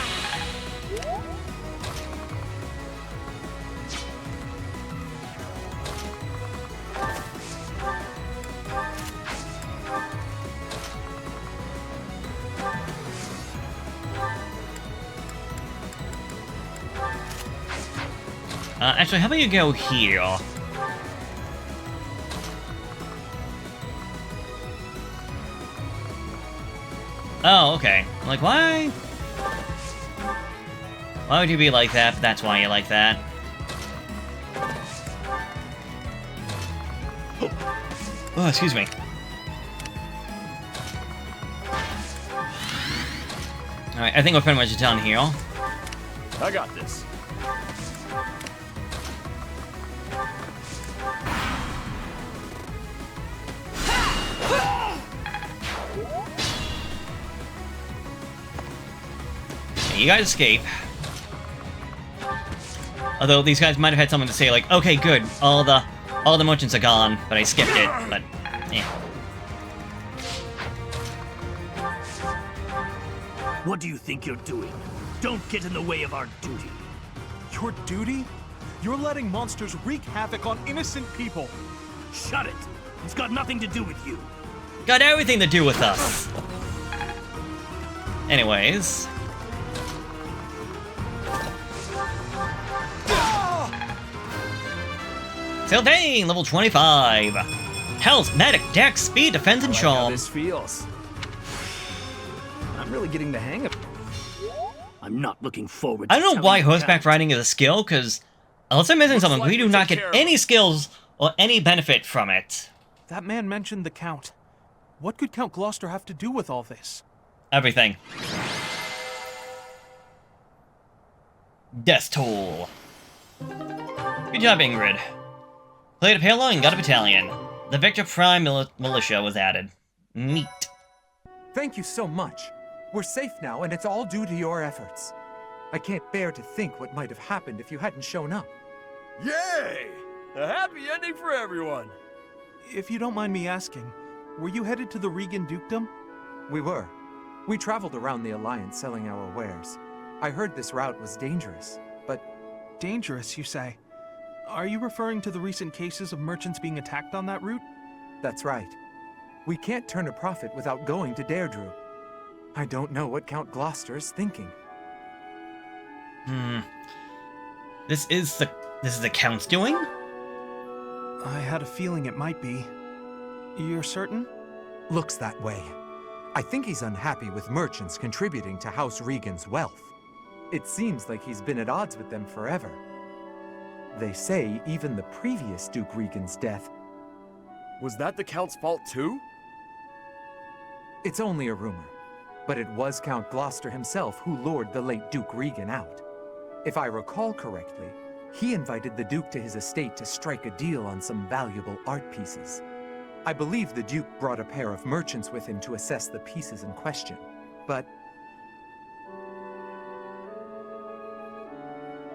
Actually, how about you go here? Oh, okay. I'm like, why? Why would you be like that? But that's why you like that. Oh, excuse me. Alright, I think we're pretty much done here. I got this. You guys escape. Although these guys might have had something to say like, okay, good, all the merchants are gone, but I skipped it, but eh. What do you think you're doing? Don't get in the way of our duty. Your duty? You're letting monsters wreak havoc on innocent people. Shut it! It's got nothing to do with you. Got everything to do with us. Anyways. Sylvain, level 25. Health, medic, dex, speed, defense, and how charm. this feels. I'm really getting the hang of it. I'm not looking forward to I don't know why telling you horseback that. riding is a skill, because unless I'm missing something, like we do we not took get care of any him. skills or any benefit from it. That man mentioned the Count. What could Count Gloucester have to do with all this? Everything. Death toll. Good job, Ingrid. Played a payload and got a battalion. The Victor Prime militia was added. Neat. Thank you so much. We're safe now, and it's all due to your efforts. I can't bear to think what might have happened if you hadn't shown up. Yay! A happy ending for everyone. If you don't mind me asking, were you headed to the Regan Dukedom? We were. We traveled around the Alliance selling our wares. I heard this route was dangerous, but Dangerous, you say? Are you referring to the recent cases of merchants being attacked on that route? That's right. We can't turn a profit without going to Deirdre. I don't know what Count Gloucester's thinking. This is the Count's doing? I had a feeling it might be. You're certain? Looks that way. I think he's unhappy with merchants contributing to House Regan's wealth. It seems like he's been at odds with them forever. They say even the previous Duke Regan's death... Was that the Count's fault too? It's only a rumor, but it was Count Gloucester himself who lured the late Duke Regan out. If I recall correctly, he invited the Duke to his estate to strike a deal on some valuable art pieces. I believe the Duke brought a pair of merchants with him to assess the pieces in question, but...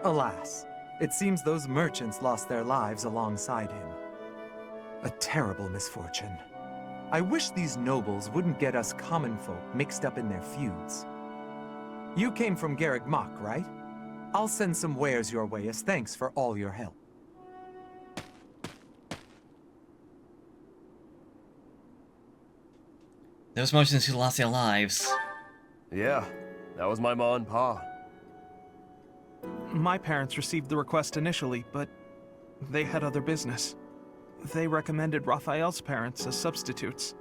alas, it seems those merchants lost their lives alongside him. A terrible misfortune. I wish these nobles wouldn't get us common folk mixed up in their feuds. You came from Garrick Mach, right? I'll send some wares your way as thanks for all your help. Those merchants who lost their lives. Yeah, that was my ma and pa. My parents received the request initially, but they had other business. They recommended Raphael's parents as substitutes.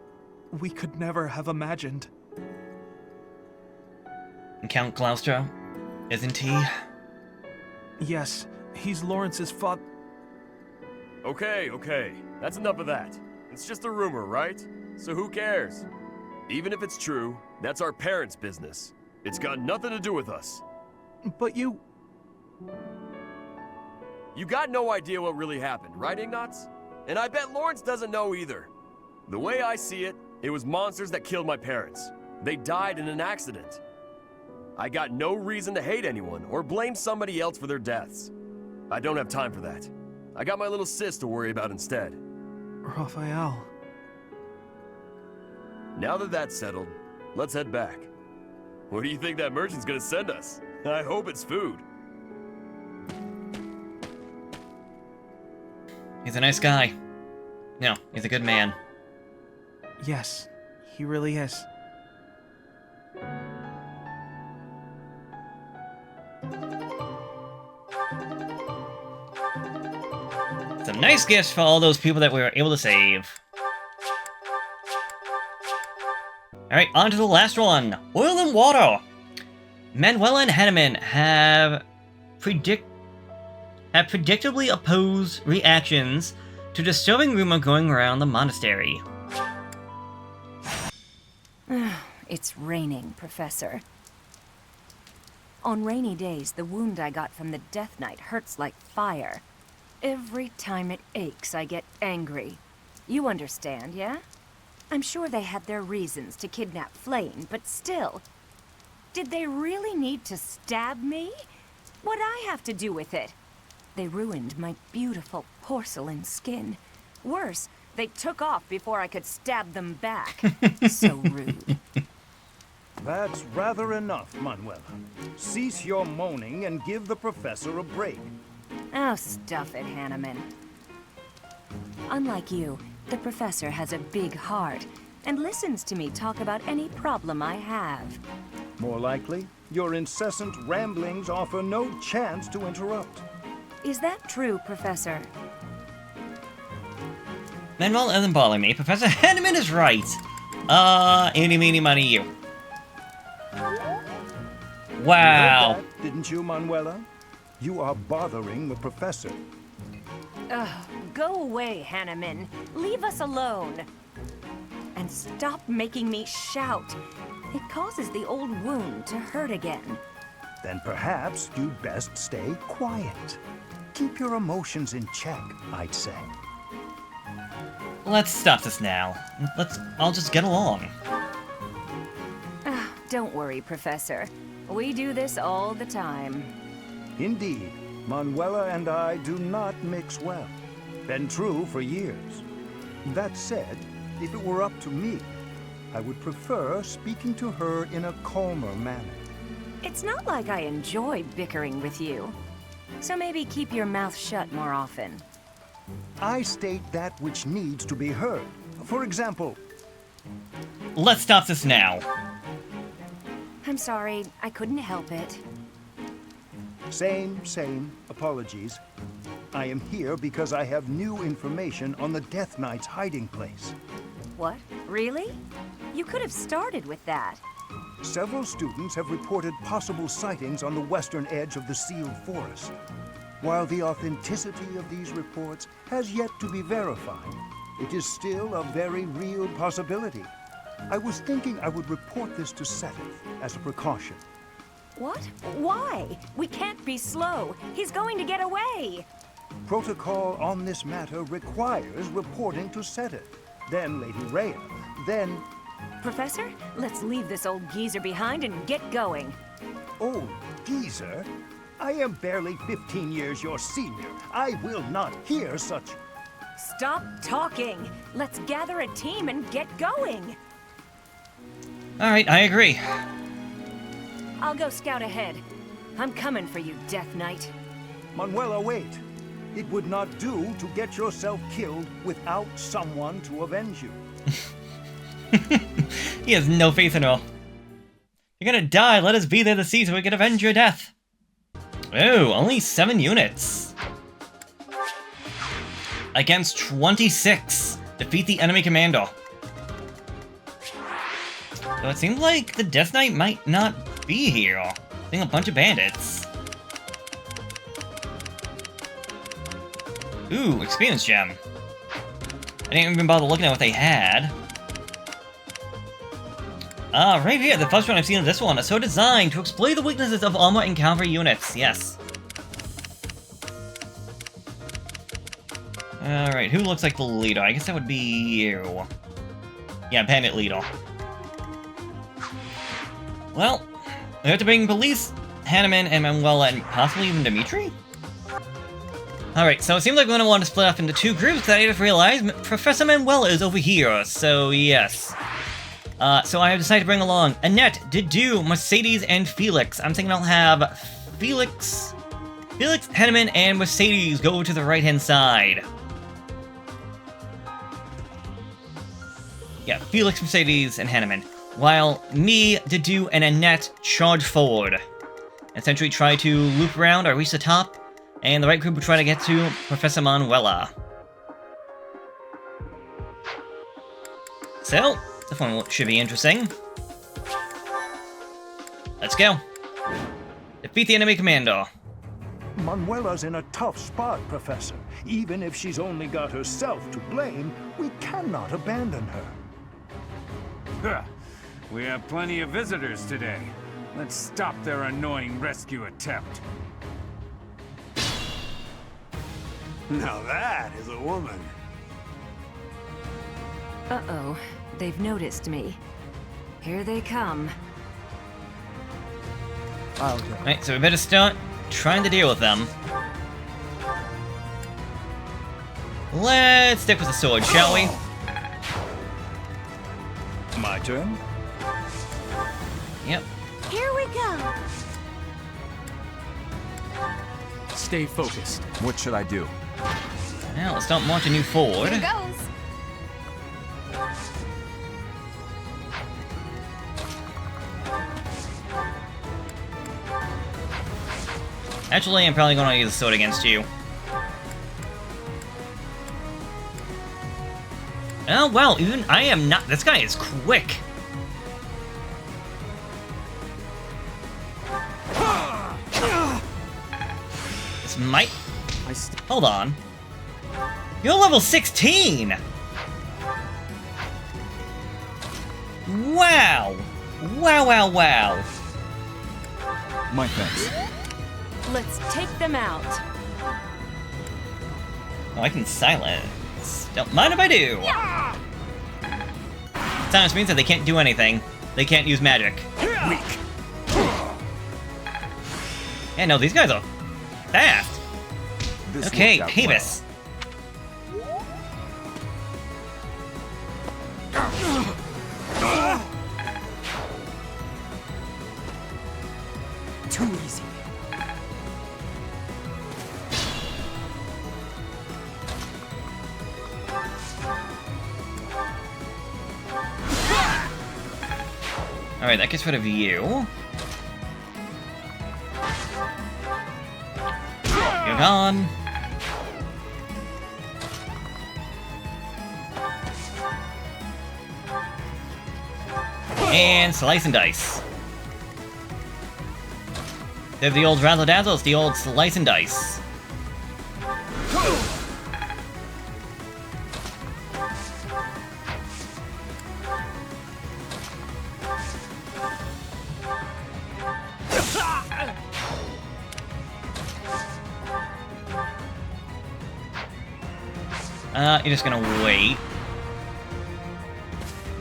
We could never have imagined. And Count Gloucester, isn't he? Yes, he's Lawrence's father. Okay, that's enough of that. It's just a rumor, right? So who cares? Even if it's true, that's our parents' business. It's got nothing to do with us. But you got no idea what really happened, right, Ignatz? And I bet Lawrence doesn't know either. The way I see it, it was monsters that killed my parents. They died in an accident. I got no reason to hate anyone or blame somebody else for their deaths. I don't have time for that. I got my little sis to worry about instead. Raphael. Now that that's settled, let's head back. What do you think that merchant's gonna send us? I hope it's food. He's a nice guy. No, he's a good man. Yes, he really is. Some nice gifts for all those people that we were able to save. Alright, on to the last one. Oil and water. Manuela and Henneman have predictably opposed reactions to disturbing rumor going around the monastery. It's raining, Professor. On rainy days, the wound I got from the Death Knight hurts like fire. Every time it aches, I get angry. You understand, yeah? I'm sure they had their reasons to kidnap Flame, but still. Did they really need to stab me? What'd I have to do with it? They ruined my beautiful porcelain skin. Worse, they took off before I could stab them back. So rude. That's rather enough, Manuela. Cease your moaning and give the professor a break. Oh, stuff it, Hanneman. Unlike you, the professor has a big heart and listens to me talk about any problem I have. More likely, your incessant ramblings offer no chance to interrupt. Is that true, Professor? Manuel isn't bothering me. Professor Henneman is right. Eeny, meeny, miny, you. Wow. You heard that, didn't you, Manuela? You are bothering the professor. Ugh, go away, Hanneman. Leave us alone. And stop making me shout. It causes the old wound to hurt again. Then perhaps you'd best stay quiet. Keep your emotions in check, I'd say. Let's stop this now. I'll just get along. Don't worry, Professor. We do this all the time. Indeed, Manuela and I do not mix well. Been true for years. That said, if it were up to me, I would prefer speaking to her in a calmer manner. It's not like I enjoy bickering with you. So maybe keep your mouth shut more often. I state that which needs to be heard. For example... Let's stop this now. I'm sorry, I couldn't help it. Same. Apologies. I am here because I have new information on the Death Knight's hiding place. What? Really? You could have started with that. Several students have reported possible sightings on the western edge of the sealed forest. While the authenticity of these reports has yet to be verified, it is still a very real possibility. I was thinking I would report this to Seteth as a precaution. What? Why? We can't be slow. He's going to get away. Protocol on this matter requires reporting to Seteth, then Lady Rhea, then... Professor, let's leave this old geezer behind and get going. Old geezer? I am barely 15 years your senior. I will not hear such... Stop talking. Let's gather a team and get going. Alright, I agree. I'll go scout ahead. I'm coming for you, Death Knight. Manuela, wait. It would not do to get yourself killed without someone to avenge you. He has no faith in all. You're gonna die, let us be there to see so we can avenge your death. Oh, only 7 units. Against 26. Defeat the enemy commander. So it seems like the Death Knight might not be here. I think a bunch of bandits. Ooh, experience gem. I didn't even bother looking at what they had. Right here, the first one I've seen of this one is so designed to exploit the weaknesses of armor and cavalry units. Yes. Alright, who looks like the leader? I guess that would be you. Yeah, bandit leader. Well, we have to bring police, Hanneman, and Manuela, and possibly even Dimitri? Alright, so it seems like we're gonna want to split up into 2 groups, that I just realized Professor Manuela is over here, so yes. So I have decided to bring along Annette, Didu, Mercedes, and Felix. I'm thinking I'll have Felix, Hanneman, and Mercedes go to the right-hand side. Yeah, Felix, Mercedes, and Hanneman. While me, Didu, and Annette charge forward. Essentially try to loop around or reach the top, and the right group will try to get to Professor Manuela. So, this one should be interesting. Let's go. Defeat the enemy commander. Manuela's in a tough spot, Professor. Even if she's only got herself to blame, we cannot abandon her. Huh. We have plenty of visitors today. Let's stop their annoying rescue attempt. Now that is a woman. Uh-oh. They've noticed me. Here they come. Alright, so we better start trying to deal with them. Let's stick with the sword, shall we? My turn? Yep. Here we go. Stay focused. What should I do? Now, let's start marching you forward. Here goes. Actually, I'm probably going to use the sword against you. Oh, wow, even I am not... This guy is quick. This might... Hold on. You're level 16! Wow! Wow. My thanks. Let's take them out. Oh, I can silence. Don't mind if I do. Silence means that they can't do anything. They can't use magic. Weak. Yeah, no, these guys are fast. This Okay, worked out Pavis. Too easy. Alright, that gets rid of you. You're gone. And slice and dice. They're the old razzle dazzle, it's the old slice and dice. You're just gonna wait.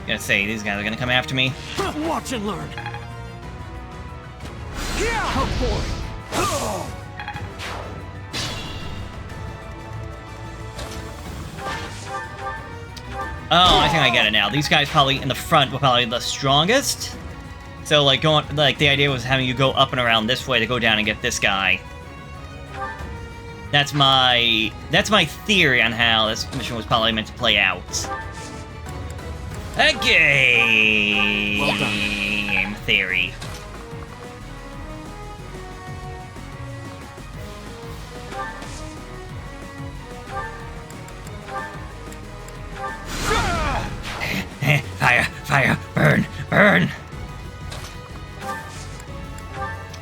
Gonna say these guys are gonna come after me. Watch and learn. Oh, I think I get it now. These guys probably in the front were probably the strongest. So like the idea was having you go up and around this way to go down and get this guy. That's my theory on how this mission was probably meant to play out. A game theory. Fire, fire, burn, burn.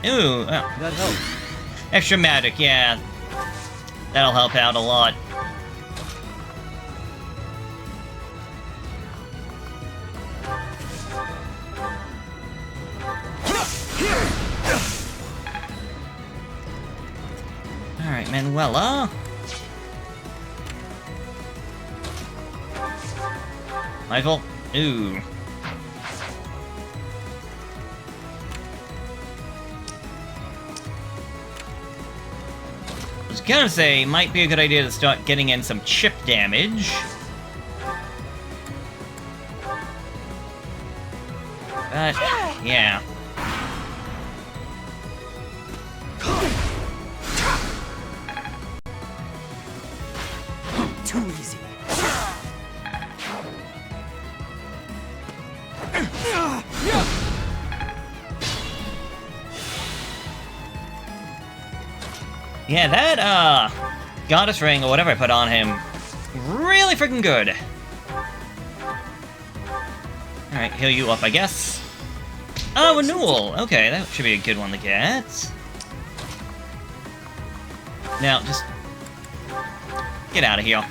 Ooh, oh. That helps. Extra magic, yeah. That'll help out a lot. Alright, Manuela. Michael. Ooh. I was gonna say, might be a good idea to start getting in some chip damage. But, yeah. Too easy. Yeah, that, goddess ring, or whatever I put on him, really freaking good. Alright, heal you up, I guess. Oh, renewal! Okay, that should be a good one to get. Now, just get out of here.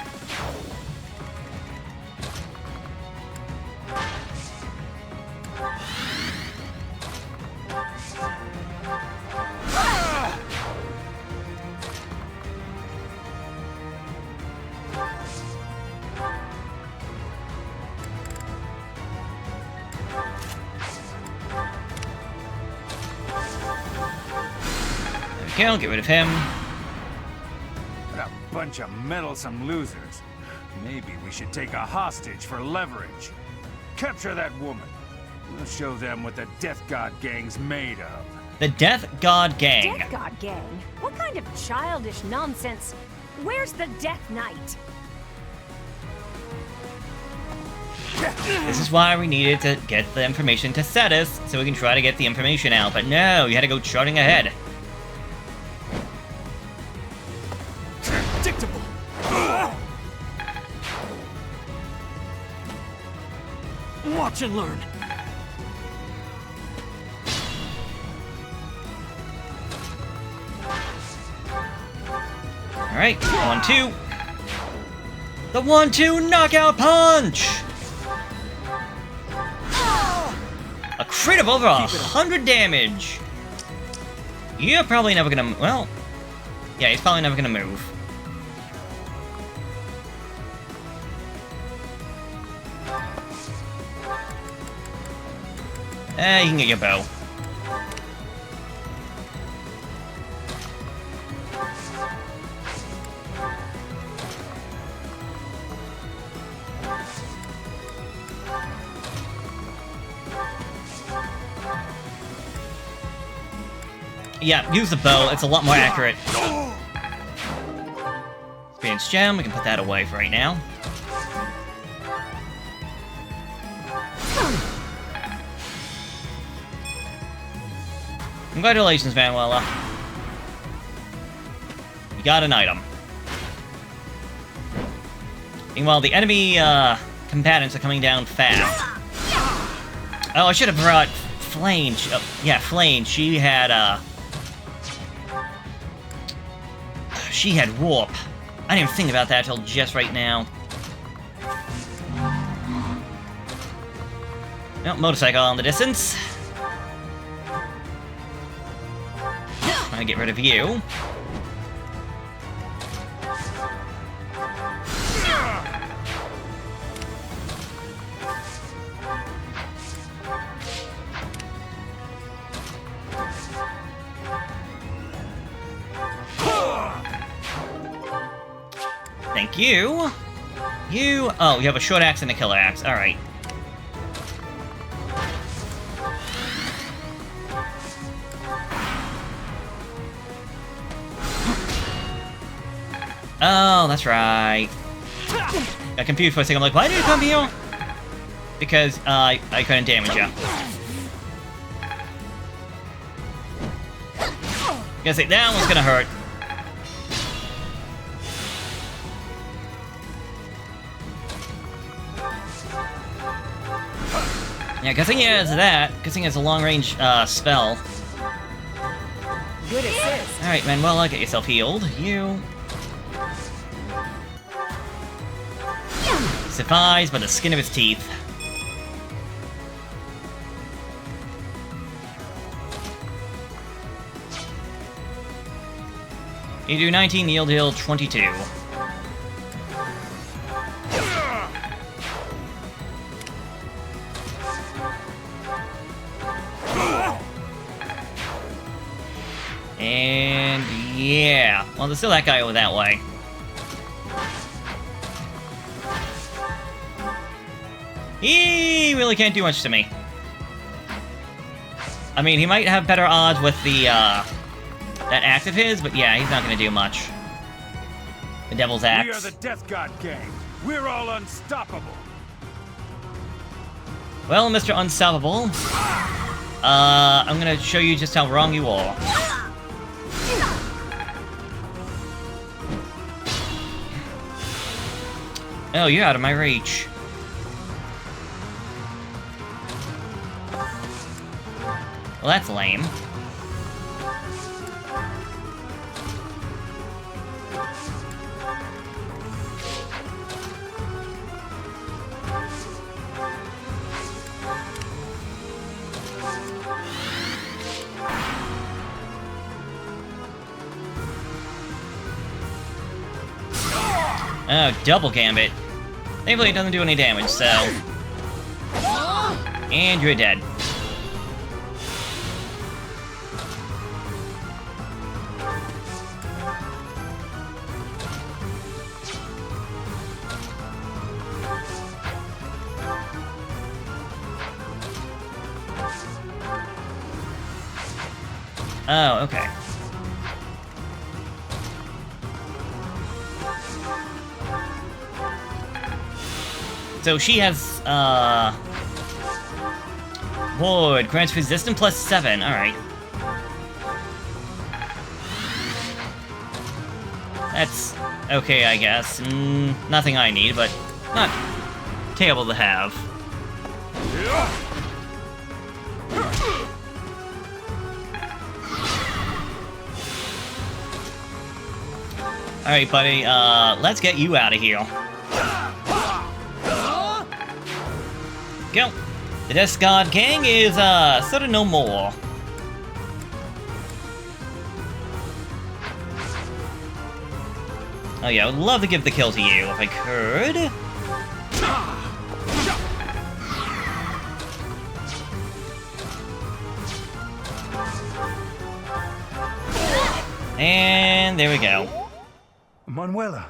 Okay, I'll get rid of him. What a bunch of meddlesome losers. Maybe we should take a hostage for leverage. Capture that woman. We'll show them what the Death God Gang's made of. The Death God Gang. Death God Gang? What kind of childish nonsense? Where's the Death Knight? This is why we needed to get the information to Cetus, so we can try to get the information out. But no, you had to go charting ahead. Predictable. Watch and learn. Alright, 1-2. The 1-2 knockout punch! A crit of over 100 damage! You're probably never gonna... well... yeah, he's probably never gonna move. You can get your bow. Yeah, use the bow, it's a lot more accurate. Experience gem, we can put that away for right now. Congratulations, Manuela. You got an item. Meanwhile, the enemy combatants are coming down fast. Oh, I should have brought Flame. Yeah, Flame. She had warp. I didn't even think about that till just right now. Oh, motorcycle in the distance. Trying to get rid of you. Thank you. Oh, you have a short axe and a killer axe. Alright. Oh, that's right. Got confused for a second. I'm like, why did you come here? Because I couldn't damage you. Gonna say that one's gonna hurt. Yeah, guessing he has that. Guessing he has a long-range spell. Good assist. Alright, Manuela, get yourself healed. You survives by the skin of his teeth. You do 19, yield heal 22. And yeah, well, there's still that guy over that way. He really can't do much to me. I mean, he might have better odds with the, that axe of his, but yeah, he's not gonna do much. The Devil's Axe. We are the Death God gang. We're all unstoppable. Well, Mr. Unstoppable, I'm gonna show you just how wrong you are. Oh, you're out of my reach. Well, that's lame. Oh, double gambit. Thankfully it doesn't do any damage, so... And you're dead. Oh, okay. So she has, Ward, grants resistance plus 7, alright. That's okay, I guess. Nothing I need, but not terrible to have. Alright, buddy, let's get you out of here. Go! The Death God gang is, sort of no more. Oh yeah, I would love to give the kill to you, if I could. And there we go. Manuela,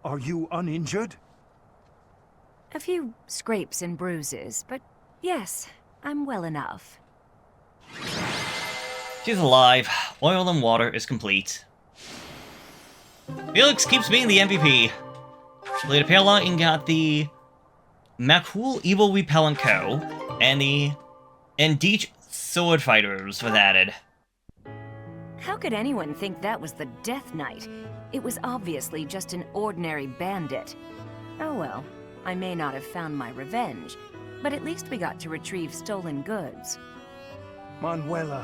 are you uninjured? A few scrapes and bruises, but yes, I'm well enough. She's alive. Oil and water is complete. Felix keeps being the MVP. Later Pale and got the Makul Evil Repellent Co. and the Endeach Sword Fighters was added. How could anyone think that was the Death Knight? It was obviously just an ordinary bandit. Oh well, I may not have found my revenge, but at least we got to retrieve stolen goods. Manuela,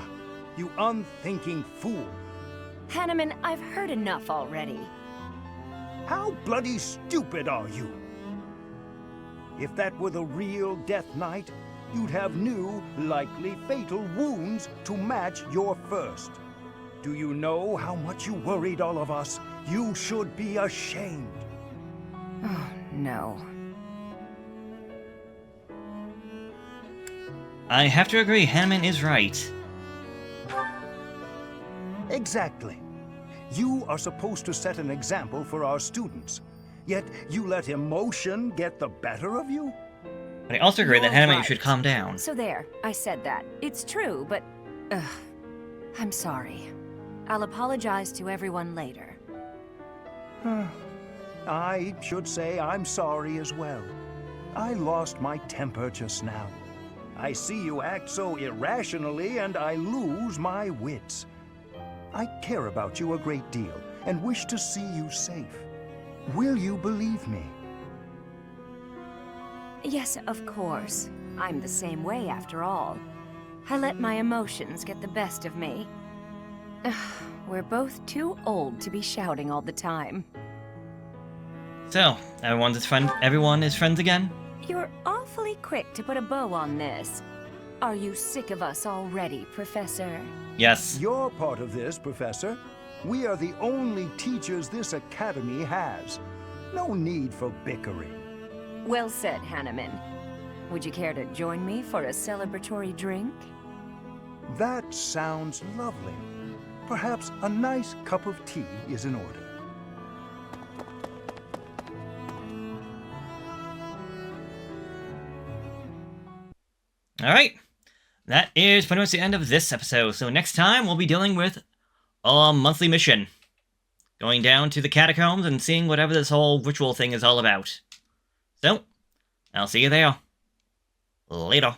you unthinking fool. Hanneman, I've heard enough already. How bloody stupid are you? If that were the real Death Knight, you'd have new, likely fatal wounds to match your first. Do you know how much you worried all of us? You should be ashamed. Oh, no. I have to agree, Hanneman is right. Exactly. You are supposed to set an example for our students, yet you let emotion get the better of you? But I also agree that You're Hanneman right. should calm down. So there, I said that. It's true, but... I'm sorry. I'll apologize to everyone later. I should say I'm sorry as well. I lost my temper just now. I see you act so irrationally and I lose my wits. I care about you a great deal and wish to see you safe. Will you believe me? Yes, of course. I'm the same way after all. I let my emotions get the best of me. We're both too old to be shouting all the time. So, everyone is friends again? You're awfully quick to put a bow on this. Are you sick of us already, Professor? Yes. You're part of this, Professor. We are the only teachers this academy has. No need for bickering. Well said, Hanneman. Would you care to join me for a celebratory drink? That sounds lovely. Perhaps a nice cup of tea is in order. Alright. That is pretty much the end of this episode. So next time, we'll be dealing with a monthly mission. Going down to the catacombs and seeing whatever this whole ritual thing is all about. So, I'll see you there. Later.